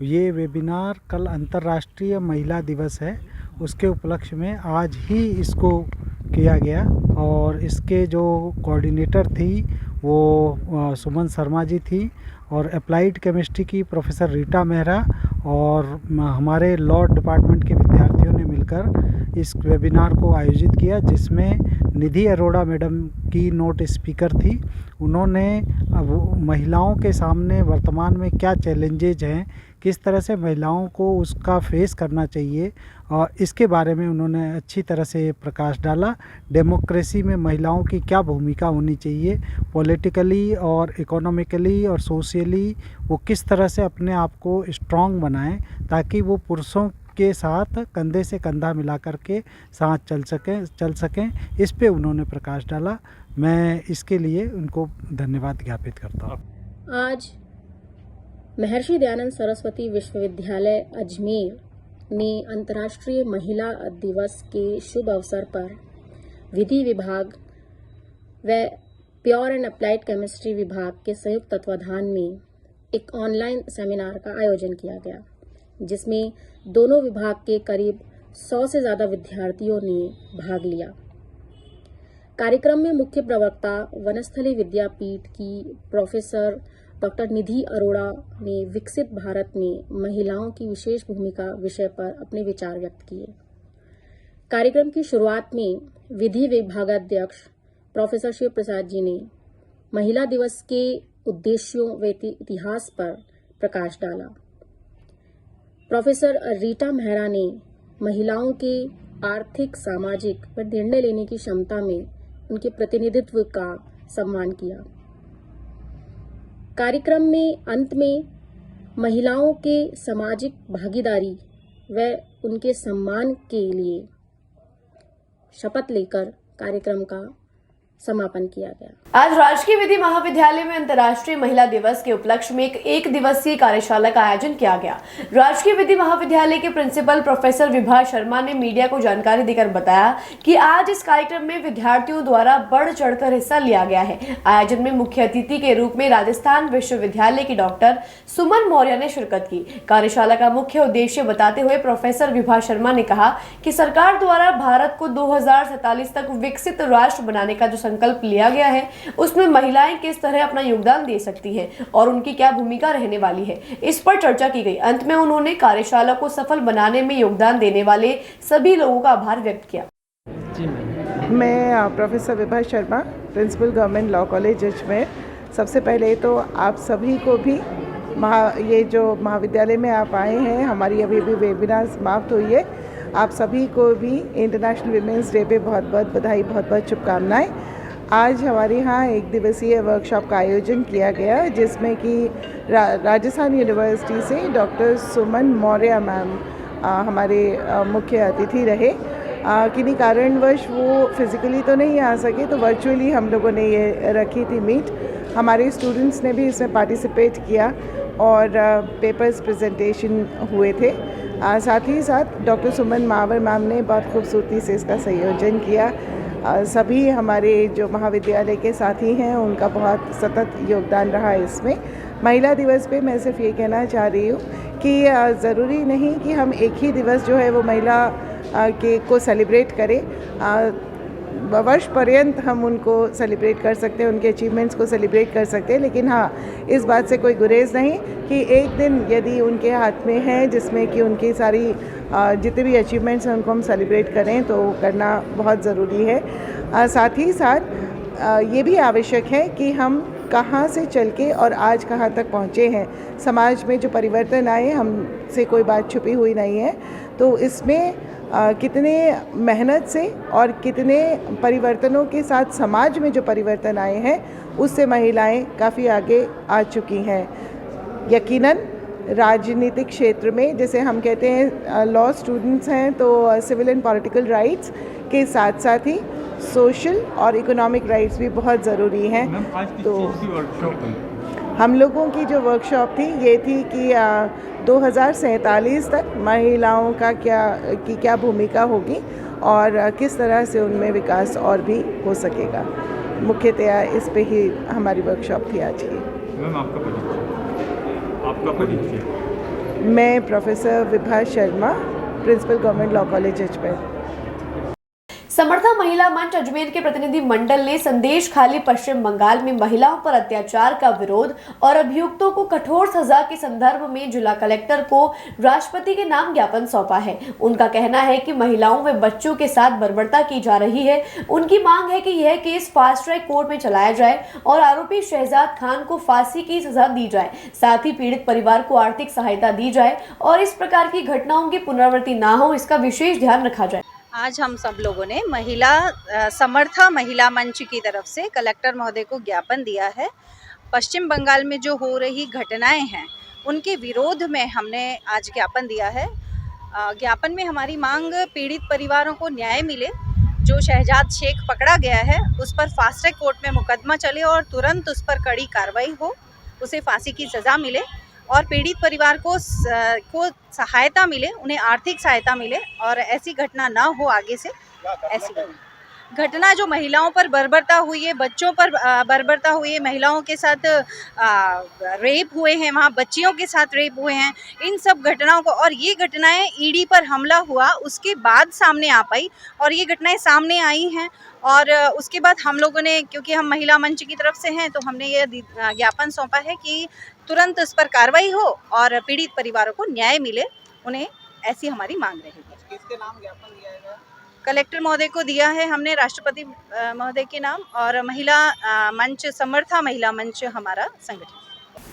ये वेबिनार कल अंतर्राष्ट्रीय महिला दिवस है, उसके उपलक्ष्य में आज ही इसको किया गया, और इसके जो कोऑर्डिनेटर थी वो सुमन शर्मा जी थी, और अप्लाइड केमिस्ट्री की प्रोफेसर रीटा मेहरा और हमारे लॉ डिपार्टमेंट के विद्यार्थियों ने मिलकर इस वेबिनार को आयोजित किया, जिसमें निधि अरोड़ा मैडम की नोट स्पीकर थी। उन्होंने अब महिलाओं के सामने वर्तमान में क्या चैलेंजेज हैं, किस तरह से महिलाओं को उसका फेस करना चाहिए, और इसके बारे में उन्होंने अच्छी तरह से प्रकाश डाला। डेमोक्रेसी में महिलाओं की क्या भूमिका होनी चाहिए, पॉलिटिकली और इकोनॉमिकली और सोशली वो किस तरह से अपने आप को स्ट्रॉन्ग बनाएं, ताकि वो पुरुषों के साथ कंधे से कंधा मिला करके साथ चल सकें। इस पे उन्होंने प्रकाश डाला। मैं इसके लिए उनको धन्यवाद ज्ञापित करता हूँ। आज महर्षि दयानंद सरस्वती विश्वविद्यालय अजमेर में अंतर्राष्ट्रीय महिला दिवस के शुभ अवसर पर विधि विभाग व प्योर एंड अप्लाइड केमिस्ट्री विभाग के संयुक्त तत्वाधान में एक ऑनलाइन सेमिनार का आयोजन किया गया, जिसमें दोनों विभाग के करीब 100 से ज़्यादा विद्यार्थियों ने भाग लिया। कार्यक्रम में मुख्य प्रवक्ता वनस्थली विद्यापीठ की प्रोफेसर डॉक्टर निधि अरोड़ा ने विकसित भारत में महिलाओं की विशेष भूमिका विषय पर अपने विचार व्यक्त किए। कार्यक्रम की शुरुआत में विधि विभागाध्यक्ष प्रोफेसर शिव प्रसाद जी ने महिला दिवस के उद्देश्यों व इतिहास पर प्रकाश डाला। प्रोफेसर रीटा मेहरा ने महिलाओं के आर्थिक, सामाजिक व निर्णय लेने की क्षमता में उनके प्रतिनिधित्व का सम्मान किया। कार्यक्रम में अंत में महिलाओं के सामाजिक भागीदारी व उनके सम्मान के लिए शपथ लेकर कार्यक्रम का समापन किया गया। आज राजकीय विधि महाविद्यालय में अंतर्राष्ट्रीय महिला दिवस के उपलक्ष्य में एक दिवसीय कार्यशाला का आयोजन किया गया। राजकीय विधि महाविद्यालय के प्रिंसिपल प्रोफेसर विभा शर्मा ने मीडिया को जानकारी देकर बताया कि आज इस कार्यक्रम में विद्यार्थियों द्वारा बढ़ चढ़कर हिस्सा लिया गया है। आयोजन में मुख्य अतिथि के रूप में राजस्थान विश्वविद्यालय की डॉक्टर सुमन मौर्य ने शिरकत की। कार्यशाला का मुख्य उद्देश्य बताते हुए प्रोफेसर विभा शर्मा ने कहा कि सरकार द्वारा भारत को 2047 तक विकसित राष्ट्र बनाने का जो संकल्प लिया गया है, उसमें महिलाएं किस तरह अपना योगदान दे सकती हैं और उनकी क्या भूमिका रहने वाली है, इस पर चर्चा की गई। अंत में उन्होंने कार्यशाला को सफल बनाने में योगदान देने वाले सभी लोगों का आभार व्यक्त किया। मैं professor Vibha Sharma, principal government law college Ajmer. सबसे पहले तो आप सभी को भी ये जो महाविद्यालय में आप आए हैं, हमारी अभी वेबिनार समाप्त हुई है, आप सभी को भी इंटरनेशनल वीमेंस डे पे बहुत बहुत बधाई, बहुत बहुत शुभकामनाएं। आज हमारे यहाँ एक दिवसीय वर्कशॉप का आयोजन किया गया, जिसमें कि राजस्थान यूनिवर्सिटी से डॉक्टर सुमन मौर्य मैम हमारे मुख्य अतिथि रहे। किन्हीं कारणवश वो फिज़िकली तो नहीं आ सके, तो वर्चुअली हम लोगों ने ये रखी थी मीट। हमारे स्टूडेंट्स ने भी इसमें पार्टिसिपेट किया और पेपर्स प्रेजेंटेशन हुए थे। साथ ही साथ डॉक्टर सुमन मावर मैम ने बहुत खूबसूरती से इसका संयोजन किया। सभी हमारे जो महाविद्यालय के साथी हैं उनका बहुत सतत योगदान रहा है इसमें। महिला दिवस पे मैं सिर्फ ये कहना चाह रही हूँ कि ज़रूरी नहीं कि हम एक ही दिवस जो है वो महिला के को सेलिब्रेट करें। वर्ष पर्यंत हम उनको सेलिब्रेट कर सकते हैं, उनके अचीवमेंट्स को सेलिब्रेट कर सकते हैं, लेकिन हाँ, इस बात से कोई गुरेज नहीं कि एक दिन यदि उनके हाथ में है जिसमें कि उनकी सारी जितने भी अचीवमेंट्स हैं उनको हम सेलिब्रेट करें तो करना बहुत ज़रूरी है। साथ ही साथ ये भी आवश्यक है कि हम कहाँ से चल के और आज कहाँ तक पहुँचे हैं। समाज में जो परिवर्तन आए, हमसे कोई बात छुपी हुई नहीं है, तो इसमें कितने मेहनत से और कितने परिवर्तनों के साथ समाज में जो परिवर्तन आए हैं उससे महिलाएं काफ़ी आगे आ चुकी हैं। यकीनन राजनीतिक क्षेत्र में, जैसे हम कहते हैं लॉ स्टूडेंट्स हैं, तो सिविल एंड पॉलिटिकल राइट्स के साथ साथ ही सोशल और इकोनॉमिक राइट्स भी बहुत ज़रूरी हैं। तो हम लोगों की जो वर्कशॉप थी ये थी कि 2047 तक महिलाओं का क्या भूमिका होगी और किस तरह से उनमें विकास और भी हो सकेगा। मुख्यतया इस पे ही हमारी वर्कशॉप थी आज की। मैम आपका परिचय? मैं professor Vibha Sharma, principal government law college Ajmer. Samartha Mahila Manch Ajmer के प्रतिनिधि मंडल ने संदेश खाली पश्चिम बंगाल में महिलाओं पर अत्याचार का विरोध और अभियुक्तों को कठोर सजा के संदर्भ में जिला कलेक्टर को राष्ट्रपति के नाम ज्ञापन सौंपा है। उनका कहना है कि महिलाओं व बच्चों के साथ बर्बरता की जा रही है। उनकी मांग है कि यह केस फास्ट ट्रैक कोर्ट में चलाया जाए और आरोपी शहजाद खान को फांसी की सजा दी जाए। साथ ही पीड़ित परिवार को आर्थिक सहायता दी जाए और इस प्रकार की घटनाओं की पुनरावृत्ति न हो, इसका विशेष ध्यान रखा जाए। आज हम सब लोगों ने समर्था महिला मंच की तरफ से कलेक्टर महोदय को ज्ञापन दिया है। पश्चिम बंगाल में जो हो रही घटनाएं हैं उनके विरोध में हमने आज ज्ञापन दिया है। ज्ञापन में हमारी मांग पीड़ित परिवारों को न्याय मिले, जो शहजाद शेख पकड़ा गया है उस पर फास्ट ट्रैक कोर्ट में मुकदमा चले और तुरंत उस पर कड़ी कार्रवाई हो, उसे फांसी की सज़ा मिले और पीड़ित परिवार को सहायता मिले, उन्हें आर्थिक सहायता मिले और ऐसी घटना ना हो आगे से। ऐसी घटना जो महिलाओं पर बर्बरता हुई है, बच्चों पर बर्बरता हुई है, महिलाओं के साथ रेप हुए हैं, वहाँ बच्चियों के साथ रेप हुए हैं, इन सब घटनाओं को, और ये घटनाएं ईडी पर हमला हुआ उसके बाद सामने आ पाई और ये घटनाएं सामने आई हैं। और उसके बाद हम लोगों ने, क्योंकि हम महिला मंच की तरफ से हैं, तो हमने ये ज्ञापन सौंपा है कि तुरंत इस पर कार्रवाई हो और पीड़ित परिवारों को न्याय मिले, उन्हें ऐसी हमारी मांग रहेगी। किसके नाम ज्ञापन दिया है? कलेक्टर महोदय को दिया है हमने, राष्ट्रपति महोदय के नाम, और महिला मंच, समर्था महिला मंच हमारा संगठन।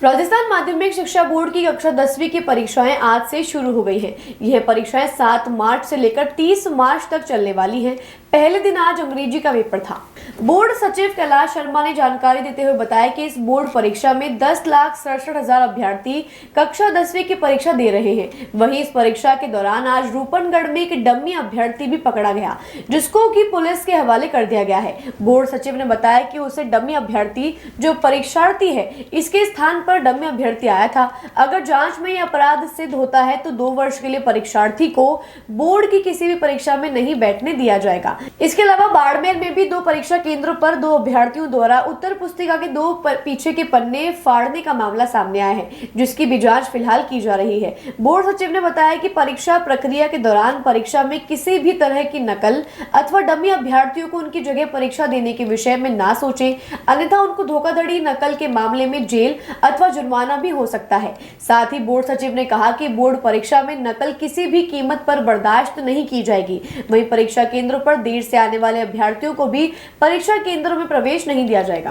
राजस्थान माध्यमिक शिक्षा बोर्ड की कक्षा 10वीं की परीक्षाएं आज से शुरू हो गई हैं। यह परीक्षाएं 7 मार्च से लेकर 30 मार्च तक चलने वाली हैं। पहले दिन आज अंग्रेजी का पेपर था। बोर्ड सचिव कैलाश शर्मा ने जानकारी देते हुए बताया कि इस बोर्ड परीक्षा में 10,67,000 अभ्यर्थी कक्षा 10वीं की परीक्षा दे रहे हैं। वहीं इस परीक्षा के दौरान आज रूपनगढ़ में एक डमी अभ्यर्थी भी पकड़ा गया, जिसको कि पुलिस के हवाले कर दिया गया है। बोर्ड सचिव ने बताया कि उसे डमी अभ्यर्थी जो परीक्षार्थी है, इसके स्थान पर डमी अभ्यर्थी आया था। अगर जांच में यह अपराध सिद्ध होता है तो 2 वर्ष के लिए परीक्षार्थी को बोर्ड की किसी भी परीक्षा में नहीं बैठने दिया जाएगा। इसके अलावा बाड़मेर में भी 2 परीक्षा केंद्रों पर 2 अभ्यर्थियों द्वारा उत्तर पुस्तिका के 2 पीछे के पन्ने फाड़ने का मामला सामने आया है, जिसकी भी जांच फिलहाल की जा रही है। बोर्ड सचिव ने बताया कि परीक्षा प्रक्रिया के दौरान परीक्षा में किसी भी तरह की नकल अथवा डमी अभ्यर्थियों को उनकी जगह परीक्षा देने के विषय में ना सोचें, अन्यथा उनको धोखाधड़ी नकल के मामले में जेल अथवा जुर्माना भी हो सकता है। साथ ही बोर्ड सचिव ने कहा कि बोर्ड परीक्षा में नकल किसी भी कीमत पर बर्दाश्त नहीं की जाएगी। वहीं परीक्षा केंद्रों पर देर से आने वाले अभ्यर्थियों को भी परीक्षा केंद्रों में प्रवेश नहीं दिया जाएगा।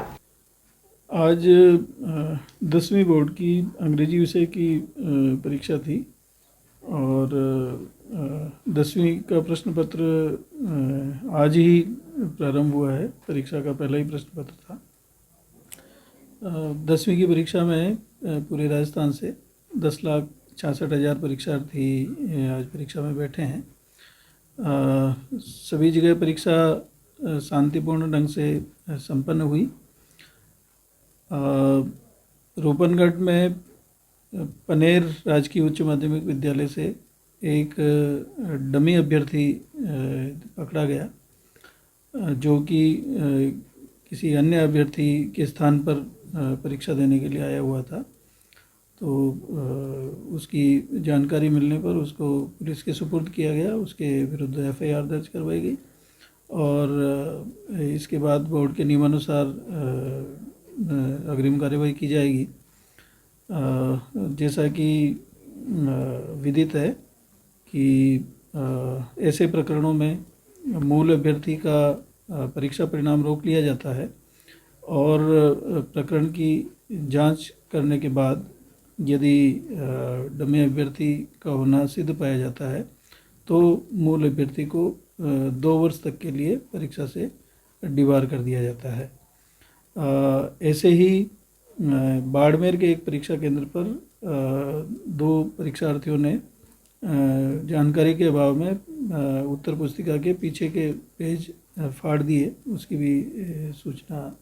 आज 10वीं बोर्ड की अंग्रेजी विषय की परीक्षा थी और 10वीं का प्रश्न पत्र आज ही प्रारंभ हुआ है। परीक्षा का पहला ही प्रश्न पत्र था। 10वीं की परीक्षा में पूरे राजस्थान से 10,66,000 परीक्षार्थी आज परीक्षा में बैठे हैं। सभी जगह परीक्षा शांतिपूर्ण ढंग से संपन्न हुई। रूपनगढ़ में पनेर राजकीय उच्च माध्यमिक विद्यालय से एक डमी अभ्यर्थी पकड़ा गया जो कि किसी अन्य अभ्यर्थी के स्थान पर परीक्षा देने के लिए आया हुआ था। तो उसकी जानकारी मिलने पर उसको पुलिस के सुपुर्द किया गया, उसके विरुद्ध FIR दर्ज करवाई गई और इसके बाद बोर्ड के नियमानुसार अग्रिम कार्यवाही की जाएगी। जैसा कि विदित है कि ऐसे प्रकरणों में मूल अभ्यर्थी का परीक्षा परिणाम रोक लिया जाता है और प्रकरण की जांच करने के बाद यदि डमी अभ्यर्थी का होना सिद्ध पाया जाता है तो मूल अभ्यर्थी को 2 वर्ष तक के लिए परीक्षा से डिबार कर दिया जाता है। ऐसे ही बाड़मेर के एक परीक्षा केंद्र पर 2 परीक्षार्थियों ने जानकारी के अभाव में उत्तर पुस्तिका के पीछे के पेज फाड़ दिए, उसकी भी सूचना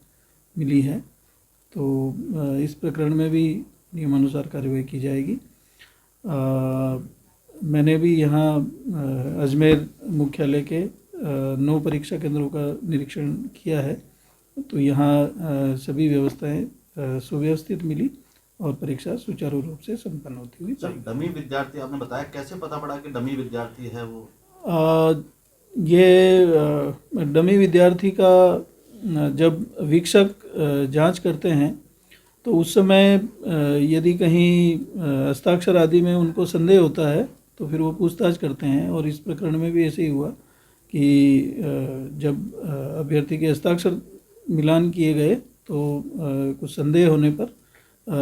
मिली है। तो इस प्रकरण में भी नियमानुसार कार्रवाई की जाएगी। मैंने भी यहाँ अजमेर मुख्यालय के 9 परीक्षा केंद्रों का निरीक्षण किया है, तो यहाँ सभी व्यवस्थाएं सुव्यवस्थित मिली और परीक्षा सुचारू रूप से संपन्न होती हुई। डमी विद्यार्थी आपने बताया, कैसे पता पड़ा कि डमी विद्यार्थी है वो? ये डमी विद्यार्थी का जब वीक्षक जांच करते हैं तो उस समय यदि कहीं हस्ताक्षर आदि में उनको संदेह होता है तो फिर वो पूछताछ करते हैं और इस प्रकरण में भी ऐसे ही हुआ कि जब अभ्यर्थी के हस्ताक्षर मिलान किए गए तो कुछ संदेह होने पर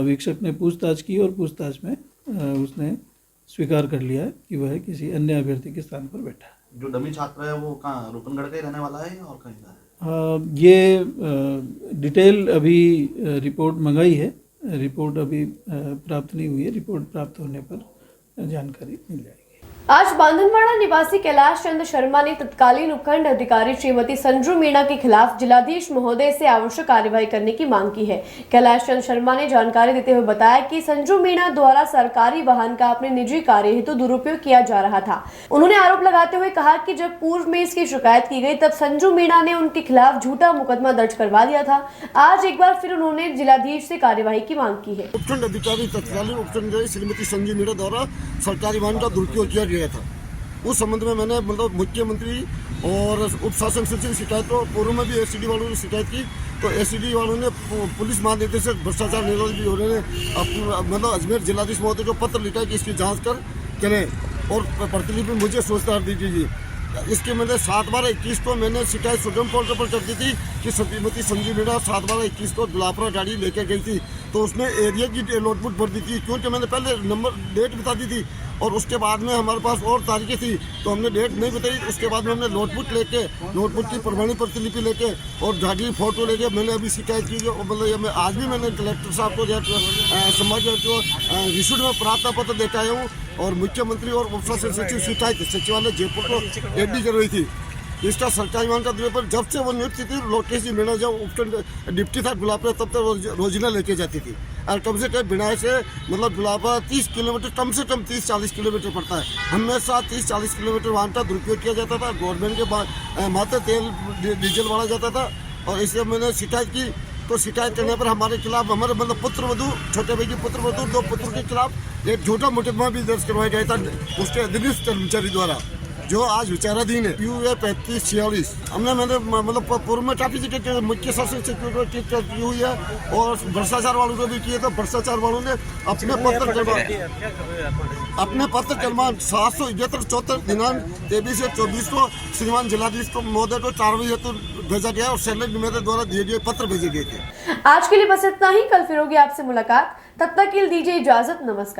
वीक्षक ने पूछताछ की और पूछताछ में उसने स्वीकार कर लिया कि वह किसी अन्य अभ्यर्थी के स्थान पर बैठा है। जो डमी छात्र है वो कहाँ रूपनगढ़ का ही रहने वाला है और कहीं का है? ये डिटेल अभी रिपोर्ट मंगाई है, रिपोर्ट अभी प्राप्त नहीं हुई है, रिपोर्ट प्राप्त होने पर जानकारी मिल जाएगी। आज बांधनवाड़ा निवासी कैलाश चंद्र शर्मा ने तत्कालीन उपखंड अधिकारी श्रीमती संजू मीणा के खिलाफ जिलाधीश महोदय से आवश्यक कार्यवाही करने की मांग की है। कैलाश चंद्र शर्मा ने जानकारी देते हुए बताया कि संजू मीणा द्वारा सरकारी वाहन का अपने निजी कार्य हेतु दुरुपयोग किया जा रहा था। उन्होंने आरोप लगाते हुए कहा कि जब पूर्व में इसकी शिकायत की गई तब संजू मीणा ने उनके खिलाफ झूठा मुकदमा दर्ज करवा दिया था। आज एक बार फिर उन्होंने जिलाधीश से कार्यवाही की मांग की है। उपखंड अधिकारी तत्कालीन उपखंड श्रीमती संजू मीणा द्वारा सरकारी वाहन का दुरुपयोग किया गया था। उस संबंध में मैंने मतलब मुख्यमंत्री और उप शासन सचिव से शिकायत को पूर्व में भी एसीडी वालों ने शिकायत की, तो एसीडी वालों ने पुलिस महानिदेशक भ्रष्टाचार निरोधक ब्यूरो ने मतलब अजमेर जिलाधीश महोदय को पत्र लिखा कि इसकी जांच करें और प्रतिलिपि मुझे सूचना दी दीजिए। इसके मैंने 7/12/21 को मैंने शिकायत सुप्रीम कोर्ट पर कर दी थी कि श्रीमती संजू मीणा 7/12/21 को दुलापुरा गाड़ी लेकर गई थी, तो उसमें एरिया की नोटबुक भर दी थी, क्योंकि मैंने पहले नंबर डेट बता दी थी और उसके बाद में हमारे पास और तारीखें थी तो हमने डेट नहीं बताई। उसके बाद में हमने नोटबुक की प्रमाणित प्रतिलिपि लेके और गाड़ी फोटो लेके मैंने अभी शिकायत की। मतलब आज भी मैंने कलेक्टर साहब को समाज को रिसीट में प्रार्थना पत्र देकर आया हूँ और मुख्यमंत्री और उप शासन सचिव शिकायत सचिवालय जयपुर को एडी कर रही थी। इसका सरकारी वाहन का पर जब से वो नियुक्त थी लोकेश जी मीणा जब उपखंड डिप्टी था गुलाबपुरा तब तक रोजिना लेके जाती थी और कम से कम बिनाए से मतलब गुलाबपुरा 30 किलोमीटर कम से कम 30-40 किलोमीटर पड़ता है। हमेशा 30-40 किलोमीटर वाहन का दुरुपयोग किया जाता था। गवर्नमेंट के मात्र तेल डीजल बढ़ा जाता था और इससे मैंने शिकायत की, तो शिकायत करने पर हमारे खिलाफ हमारे मतलब पुत्रवधू छोटे भाई की पुत्रवधू 2 पुत्र के खिलाफ एक झूठा मुकदमा भी दर्ज करवाया गया था उसके अधीनस्थ कर्मचारी द्वारा, जो आज विचाराधीन है। UA 3546 हमने मैंने मतलब पूर्व में काफी जगह मुख्य शासन सचिव की हुई है और भ्रष्टाचार वालों को भी किए, तो भ्रष्टाचार वालों ने अपने पत्र क्रमांक 771 दिनांक 23/24 को श्रीमान जिलाधीश को महोदय को कार्रवाई हेतु भेजा गया और सैनिक निवेदक द्वारा दिए गए पत्र भेजे गए थे। आज के लिए बस इतना ही, कल फिर होगी आपसे मुलाकात, तब तक के लिए दीजिए इजाजत, नमस्कार।